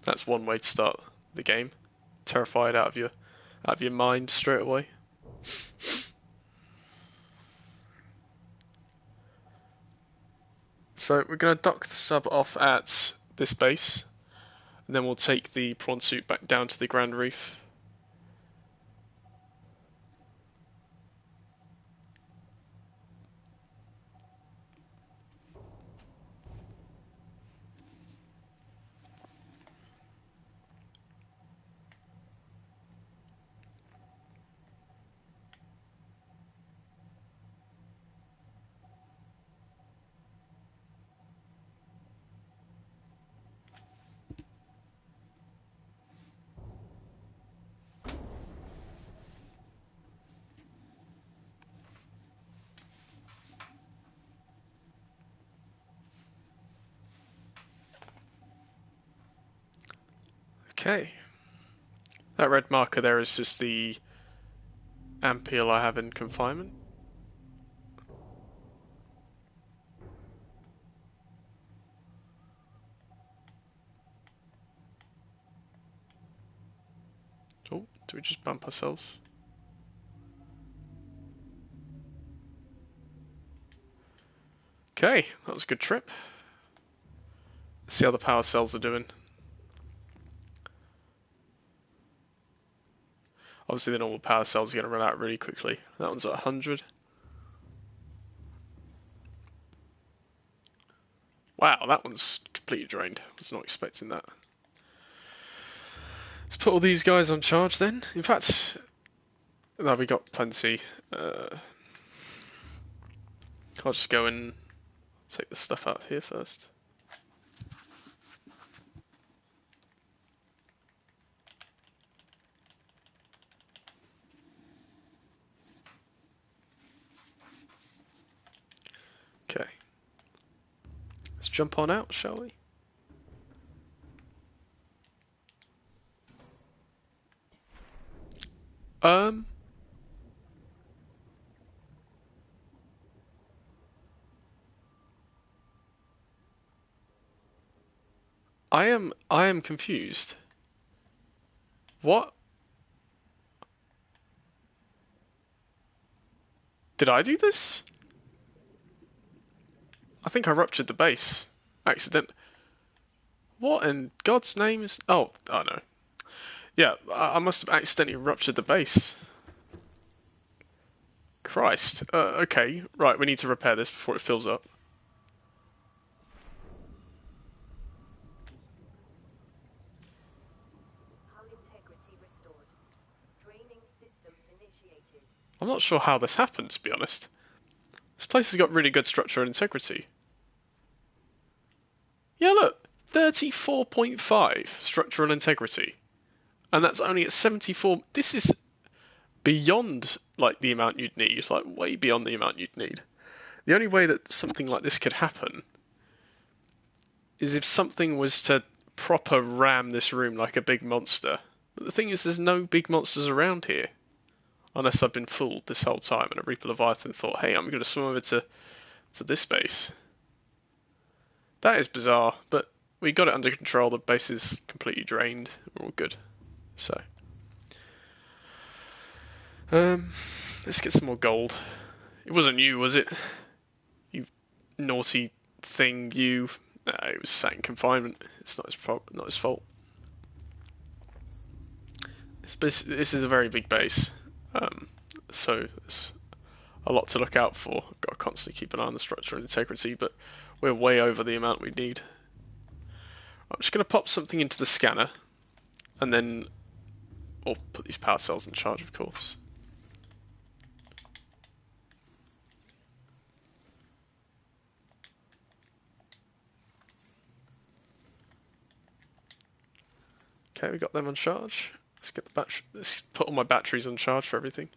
That's one way to start the game. Terrified out of your mind straight away. So we're going to dock the sub off at this base, and then we'll take the prawn suit back down to the Grand Reef. Okay. That red marker there is just the ampeel I have in confinement. Oh, do we just bump ourselves? Okay, that was a good trip. Let's see how the power cells are doing. Obviously the normal power cells are going to run out really quickly. That one's at 100. Wow, that one's completely drained. I was not expecting that. Let's put all these guys on charge then. In fact, no, we got plenty. I'll just go and take the stuff out of here first. Okay. Let's jump on out, shall we? I am confused. What? Did I do this? I think I ruptured the base. Accident. What in God's name is... Oh, no. Yeah, I must have accidentally ruptured the base. Christ. Okay, right, we need to repair this before it fills up. I'm not sure how this happened, to be honest. This place has got really good structure and integrity. Yeah, look, 34.5 structural integrity. And that's only at 74. This is beyond, like, the amount you'd need. Like, way beyond the amount you'd need. The only way that something like this could happen is if something was to proper ram this room like a big monster. But the thing is, there's no big monsters around here. Unless I've been fooled this whole time and a Reaper Leviathan thought, hey, I'm going to swim over to this base. That is bizarre, but we got it under control. The base is completely drained. We're all good. So, let's get some more gold. It wasn't you, was it? You naughty thing, you. No, it was sat in confinement. It's not his fault. This is a very big base, so there's a lot to look out for. I've got to constantly keep an eye on the structure and integrity, but we're way over the amount we need. I'm just going to pop something into the scanner, and then we'll put these power cells in charge, of course. Okay, we got them on charge. Let's get the battery. Let's put all my batteries on charge for everything.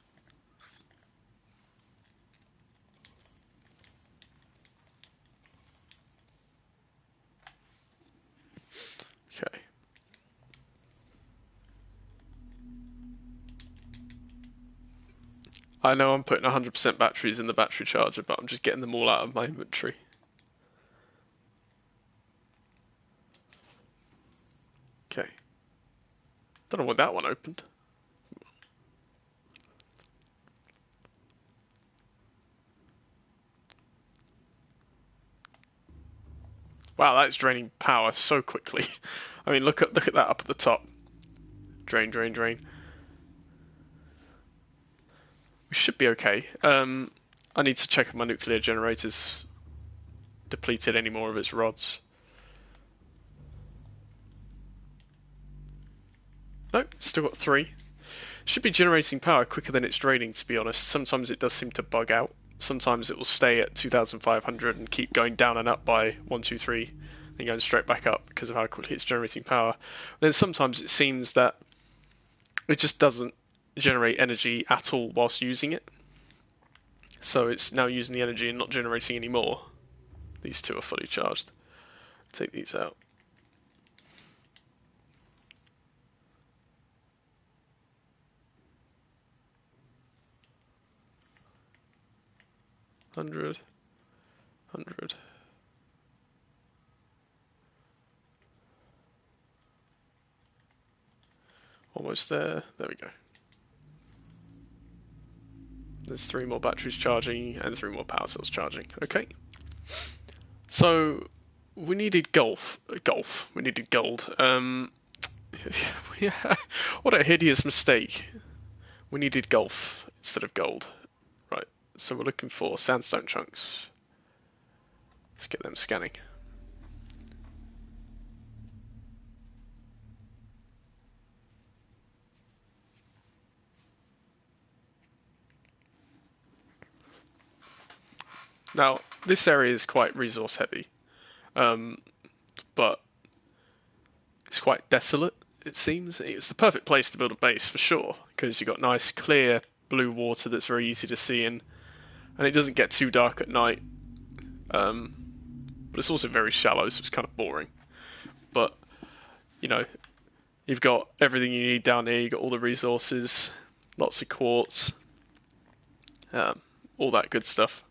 Okay. I know I'm putting 100% batteries in the battery charger, but I'm just getting them all out of my inventory. Okay. Don't know why that one opened. Wow, that's draining power so quickly. I mean, look at that up at the top. Drain, drain, drain. We should be okay. I need to check if my nuclear generator's depleted any more of its rods. Nope, still got 3. Should be generating power quicker than it's draining, to be honest. Sometimes it does seem to bug out. Sometimes it will stay at 2,500 and keep going down and up by 1, 2, 3, then going straight back up because of how quickly it's generating power. Then sometimes it seems that it just doesn't generate energy at all whilst using it. So it's now using the energy and not generating any more. These two are fully charged. Take these out. Hundred. Almost there. There we go. There's 3 more batteries charging and 3 more power cells charging. Okay. So we needed golf. We needed gold. Yeah. What a hideous mistake. We needed golf instead of gold. Right. So we're looking for sandstone chunks. Let's get them scanning. Now, this area is quite resource heavy, but it's quite desolate, it seems. It's the perfect place to build a base for sure, because you've got nice, clear blue water that's very easy to see in, and it doesn't get too dark at night. But it's also very shallow, so it's kind of boring. But, you know, you've got everything you need down here, you've got all the resources, lots of quartz, all that good stuff.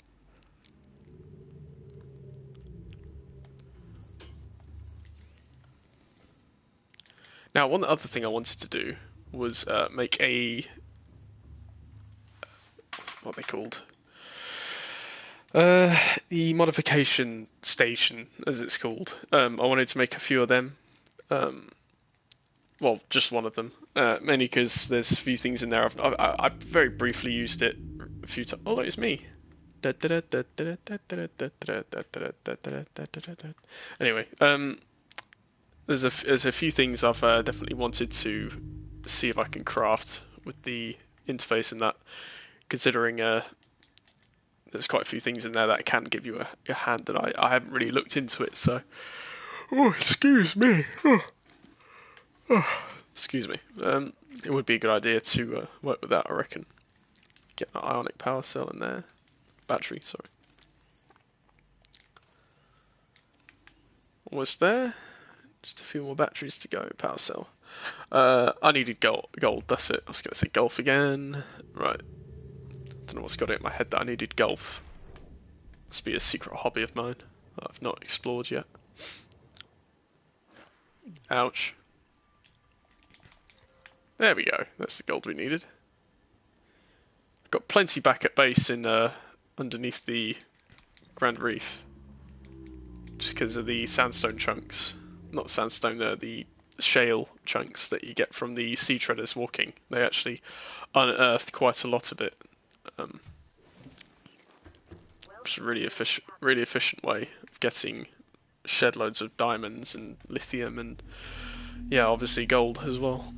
Now, one other thing I wanted to do was make a... what are they called? The modification station, as it's called. I wanted to make a few of them. Well, just one of them. Mainly because there's a few things in there. I very briefly used it a few times. Oh, it's me. Anyway, there's a few things I've definitely wanted to see if I can craft with the interface and that. Considering there's quite a few things in there that can give you a hand, and I haven't really looked into it. So, oh, excuse me. Excuse me. It would be a good idea to work with that, I reckon. Get an ionic power cell in there. Battery, sorry. Almost there. Just a few more batteries to go. Power cell. I needed gold. That's it. I was going to say golf again. Right. Don't know what's got it in my head that I needed golf. Must be a secret hobby of mine that I've not explored yet. Ouch. There we go. That's the gold we needed. I've got plenty back at base in underneath the Grand Reef. Just because of the sandstone chunks. Not sandstone, the shale chunks that you get from the sea treaders walking. They actually unearthed quite a lot of it. It's a really efficient way of getting shed loads of diamonds and lithium and, yeah, obviously gold as well.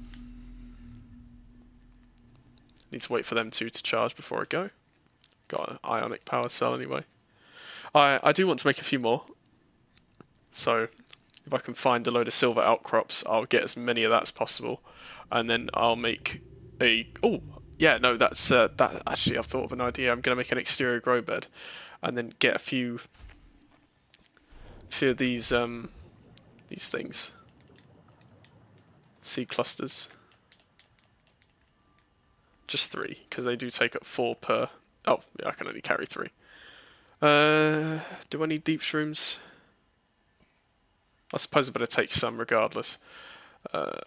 Need to wait for them two to charge before I go. Got an ionic power cell anyway. I do want to make a few more. So, if I can find a load of silver outcrops, I'll get as many of that as possible, and then I'll make a. Oh, yeah, no, that's that. Actually, I've thought of an idea. I'm gonna make an exterior grow bed, and then get a few of these things, seed clusters. Just 3, because they do take up 4 per. Oh, yeah, I can only carry 3. Do I need deep shrooms? I suppose I better take some regardless. I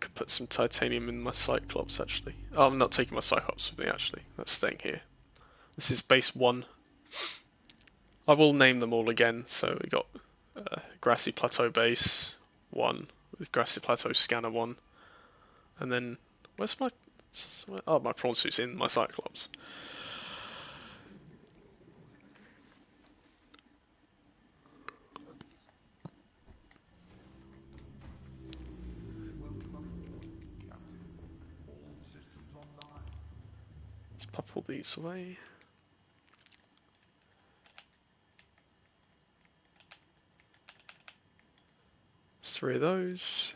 could put some titanium in my Cyclops actually. Oh, I'm not taking my Cyclops with me actually. That's staying here. This is base 1. I will name them all again. So we got Grassy Plateau base 1 with Grassy Plateau scanner 1, and then where's my my prawn suit's in my Cyclops. Let's pop all these away. There's 3 of those.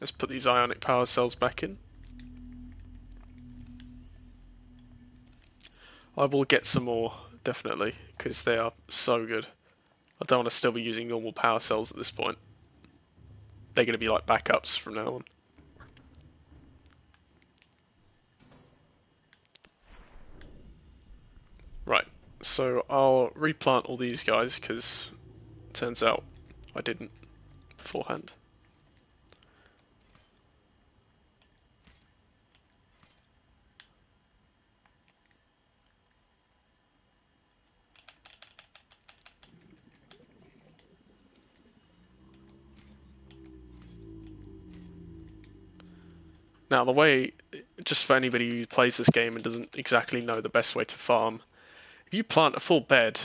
Let's put these ionic power cells back in. I will get some more, definitely, because they are so good. I don't want to still be using normal power cells at this point. They're going to be like backups from now on. Right, so I'll replant all these guys, because turns out I didn't beforehand. Now the way, just for anybody who plays this game and doesn't exactly know the best way to farm, if you plant a full bed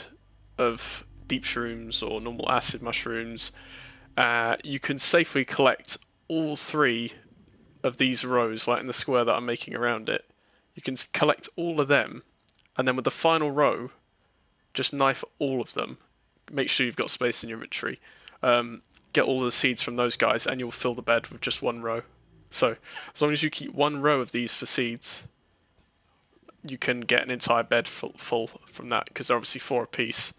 of deep shrooms or normal acid mushrooms, you can safely collect all 3 of these rows, like in the square that I'm making around it. You can collect all of them, and then with the final row, just knife all of them. Make sure you've got space in your inventory. Get all the seeds from those guys, and you'll fill the bed with just 1 row. So, as long as you keep 1 row of these for seeds, you can get an entire bed full from that, because they're obviously 4 apiece.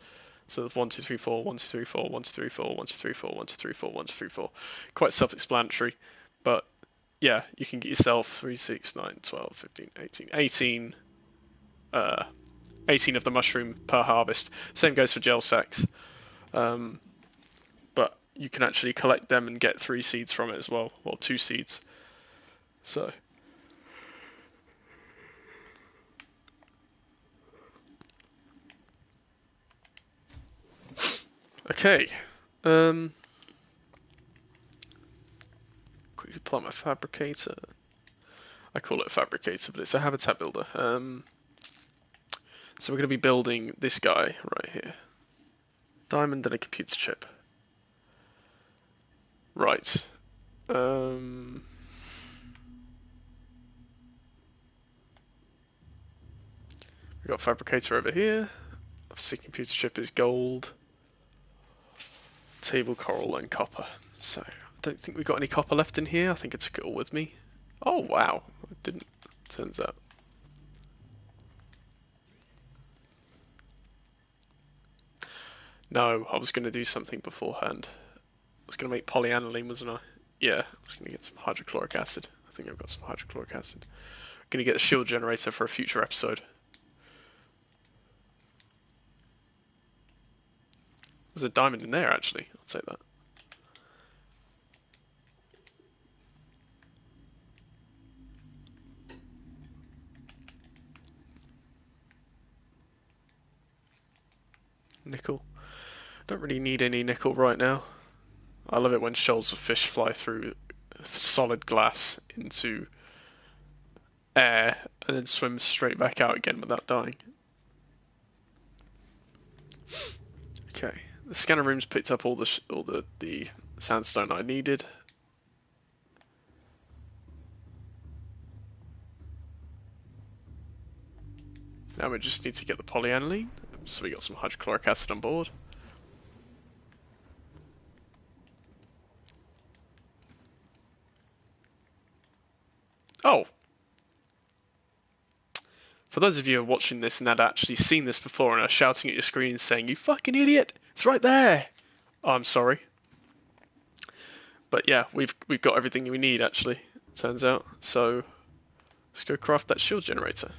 So there's 1, 2, 3, 4, 1, 2, 3, 4, 1, 2, 3, 4, 1, 2, 3, 4, 1, 2, 3, 4, 1, 2, 3, 4. Quite self-explanatory, but yeah, you can get yourself 3, 6, 9, 12, 15, 18, 18 of the mushroom per harvest. Same goes for gel sacks. But you can actually collect them and get 3 seeds from it as well, or 2 seeds. So. Okay. Quickly plant my fabricator. I call it a fabricator, but it's a habitat builder. So we're going to be building this guy right here. Diamond and a computer chip. Right. We've got fabricator over here. Obviously computer chip is gold. Table coral and copper. So, I don't think we got any copper left in here. I think I took it all with me. Oh, wow. I didn't, turns out. No, I was going to do something beforehand. I was going to make polyaniline, wasn't I? Yeah, I was going to get some hydrochloric acid. I think I've got some hydrochloric acid. I'm going to get a shield generator for a future episode. There's a diamond in there, actually. I'll take that. Nickel. Don't really need any nickel right now. I love it when shoals of fish fly through solid glass into air and then swim straight back out again without dying. Okay, the scanner room's picked up all the sandstone I needed. Now we just need to get the polyaniline, so we got some hydrochloric acid on board. Oh, for those of you who are watching this and had actually seen this before and are shouting at your screen saying, "You fucking idiot! It's right there!" Oh, I'm sorry. But yeah, we've got everything we need actually, turns out. So let's go craft that shield generator.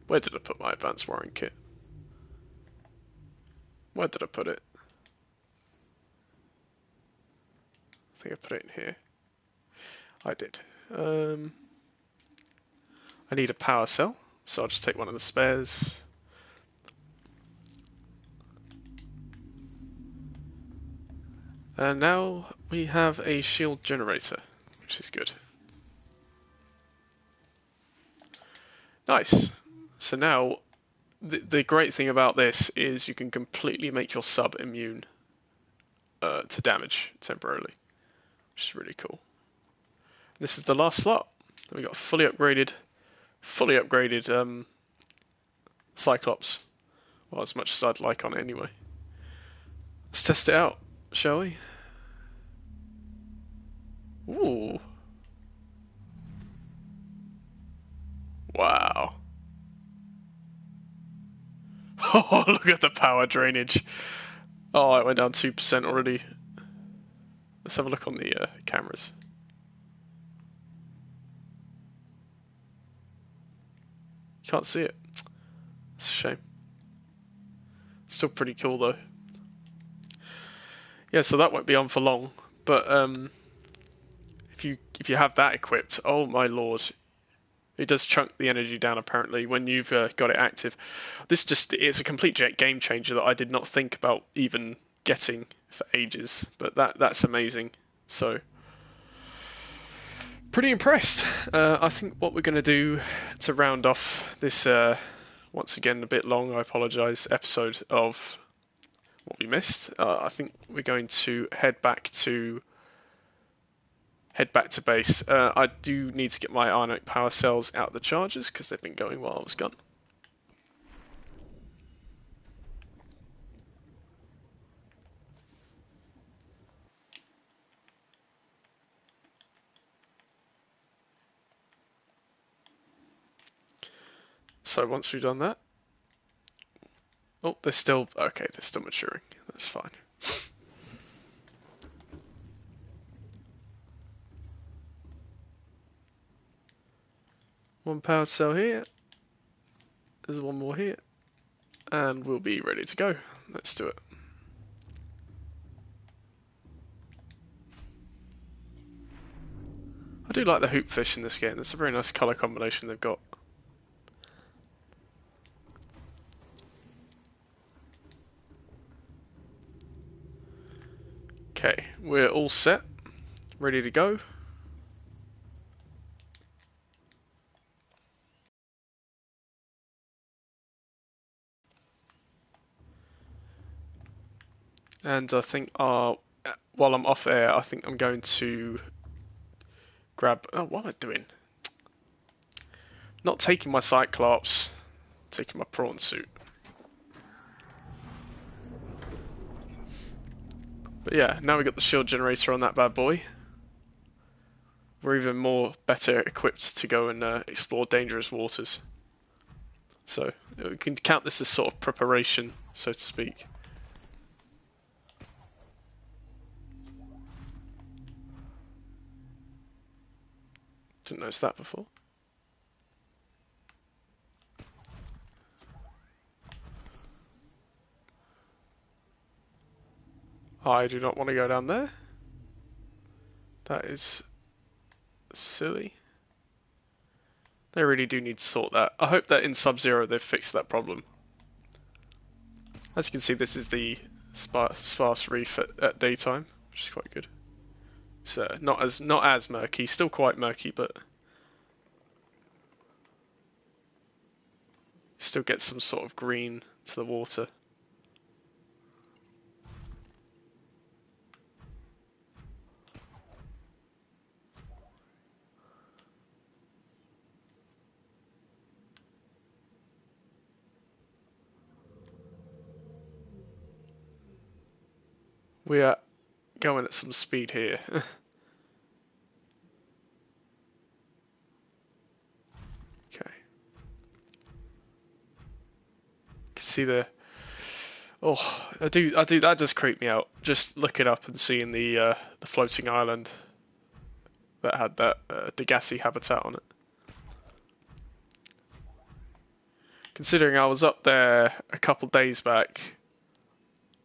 Where did I put my advanced wiring kit? Where did I put it? I think I put it in here. I did. I need a power cell, so I'll just take one of the spares. And now we have a shield generator, which is good. Nice. So now, the great thing about this is you can completely make your sub immune to damage temporarily, which is really cool. This is the last slot. We got fully upgraded Cyclops. Well, as much as I'd like on it anyway. Let's test it out, shall we? Ooh. Wow. Oh, look at the power drainage. Oh, it went down 2% already. Let's have a look on the cameras. You can't see it. It's a shame. Still pretty cool though. Yeah, so that won't be on for long. But if you have that equipped, oh my lord, it does chunk the energy down apparently when you've got it active. It's a complete game changer that I did not think about even getting for ages. But that's amazing. So pretty impressed. I think what we're going to do to round off this, once again a bit long, I apologise, episode of what we missed. I think we're going to head back to base. I do need to get my ionic power cells out of the chargers because they've been going while I was gone. So once we've done that, oh, they're still okay. They're still maturing. That's fine. One power cell here. There's one more here, and we'll be ready to go. Let's do it. I do like the hoop fish in this game. It's a very nice colour combination they've got. Okay, we're all set, ready to go. And I think while I'm off air, I think I'm going to grab. Oh, what am I doing? Not taking my Cyclops, taking my prawn suit. But yeah, now we've got the shield generator on that bad boy. We're even more better equipped to go and explore dangerous waters. So we can count this as sort of preparation, so to speak. Didn't notice that before. I do not want to go down there. That is silly. They really do need to sort that. I hope that in Sub-Zero they've fixed that problem. As you can see, this is the sparse reef at daytime, which is quite good. It's not as murky, still quite murky, but still get some sort of green to the water. We are going at some speed here. Okay. You can see the. Oh, I do. That does creep me out. Just looking up and seeing the floating island that had that Degassi habitat on it. Considering I was up there a couple days back,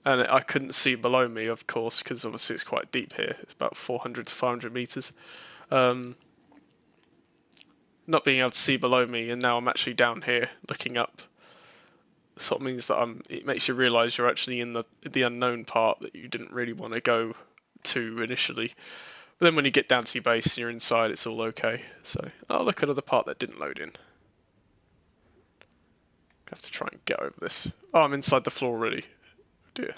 and I couldn't see below me, of course, because obviously it's quite deep here. It's about 400 to 500 meters. Um, not being able to see below me, and now I'm actually down here looking up. Sort of means that it makes you realise you're actually in the unknown part that you didn't really want to go to initially. But then when you get down to your base and you're inside, it's all okay. So I'll look at the part that didn't load in. I have to try and get over this. Oh, I'm inside the floor already. Oh dear.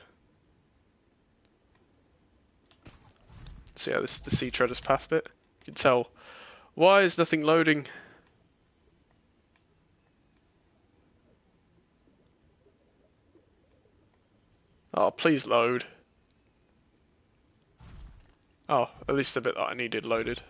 So yeah, this is the Sea Treader's Path bit. You can tell. Why is nothing loading? Oh, please load. Oh, at least the bit that I needed loaded.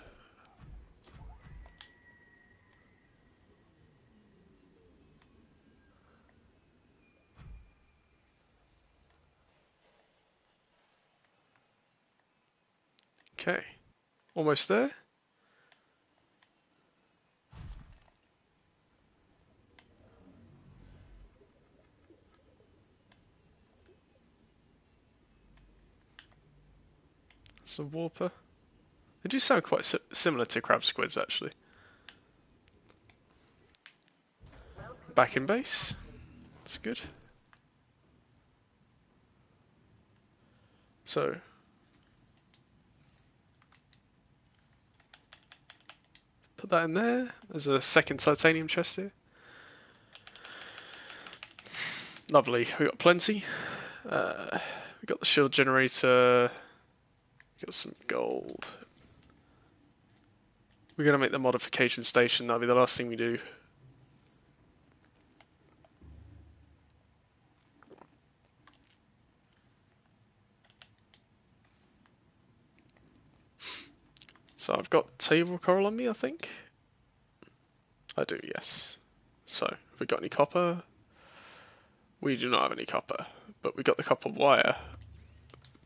Okay. Almost there. That's a warper. They do sound quite similar to crab squids, actually. Back in base. That's good. So, put that in there. There's a second titanium chest here. Lovely. We got plenty. We got the shield generator. We got some gold. We're gonna make the modification station. That'll be the last thing we do. So I've got table coral on me, I think. I do, yes. So, have we got any copper? We do not have any copper, but we got the copper wire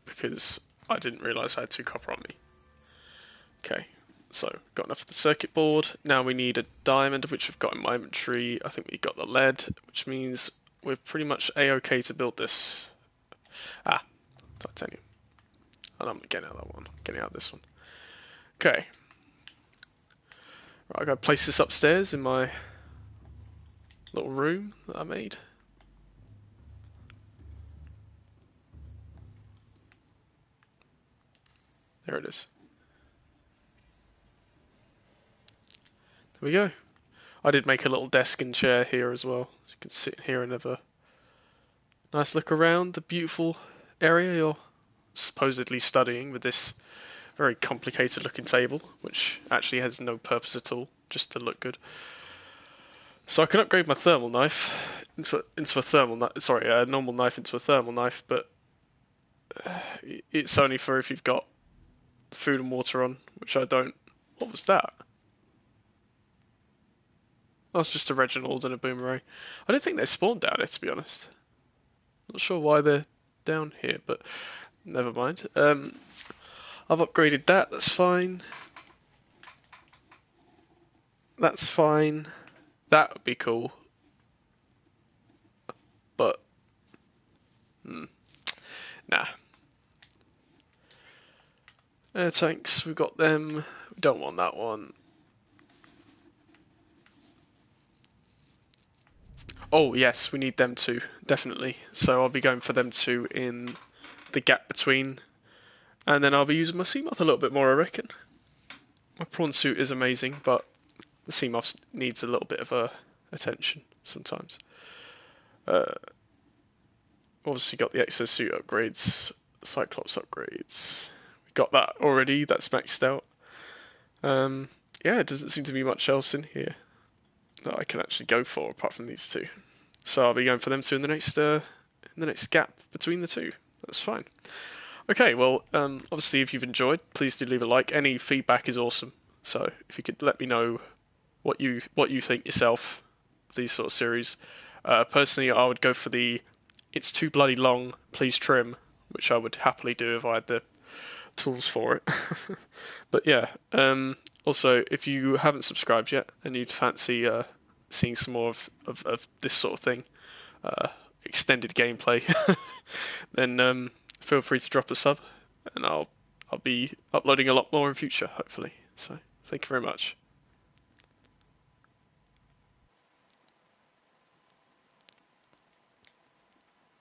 because I didn't realise I had 2 copper on me. Okay, so got enough for the circuit board. Now we need a diamond, which I've got in my inventory. I think we got the lead, which means we're pretty much a-okay to build this. Ah, titanium. And I'm getting out of that one. Getting out of this one. Okay. Right, I gotta place this upstairs in my little room that I made. There it is. There we go. I did make a little desk and chair here as well, so you can sit here and have a nice look around the beautiful area you're supposedly studying with this very complicated looking table, which actually has no purpose at all, just to look good. So I can upgrade my thermal knife into a thermal knife. Sorry, a normal knife into a thermal knife, but it's only for if you've got food and water on, which I don't. What was that? That was just a Reginald and a Boomerang. I don't think they spawned down here, to be honest. Not sure why they're down here, but never mind. I've upgraded that. That's fine. That's fine. That would be cool. But nah. Air tanks, we've got them. We don't want that one. Oh yes, we need them too, definitely. So I'll be going for them too in the gap between, and then I'll be using my Seamoth a little bit more, I reckon. My prawn suit is amazing, but the Seamoth needs a little bit of attention sometimes. Obviously got the exosuit upgrades, Cyclops upgrades. We got that already, that's maxed out. Yeah, it doesn't seem to be much else in here that I can actually go for apart from these two. So I'll be going for them two in the next gap between the two. That's fine. Okay, well, obviously, if you've enjoyed, please do leave a like. Any feedback is awesome. So if you could let me know what you think yourself of these sort of series. Personally, I would go for the "It's too bloody long, please trim," which I would happily do if I had the tools for it. But yeah, also if you haven't subscribed yet and you'd fancy seeing some more of this sort of thing, extended gameplay, then feel free to drop a sub, and I'll be uploading a lot more in future, hopefully. So thank you very much.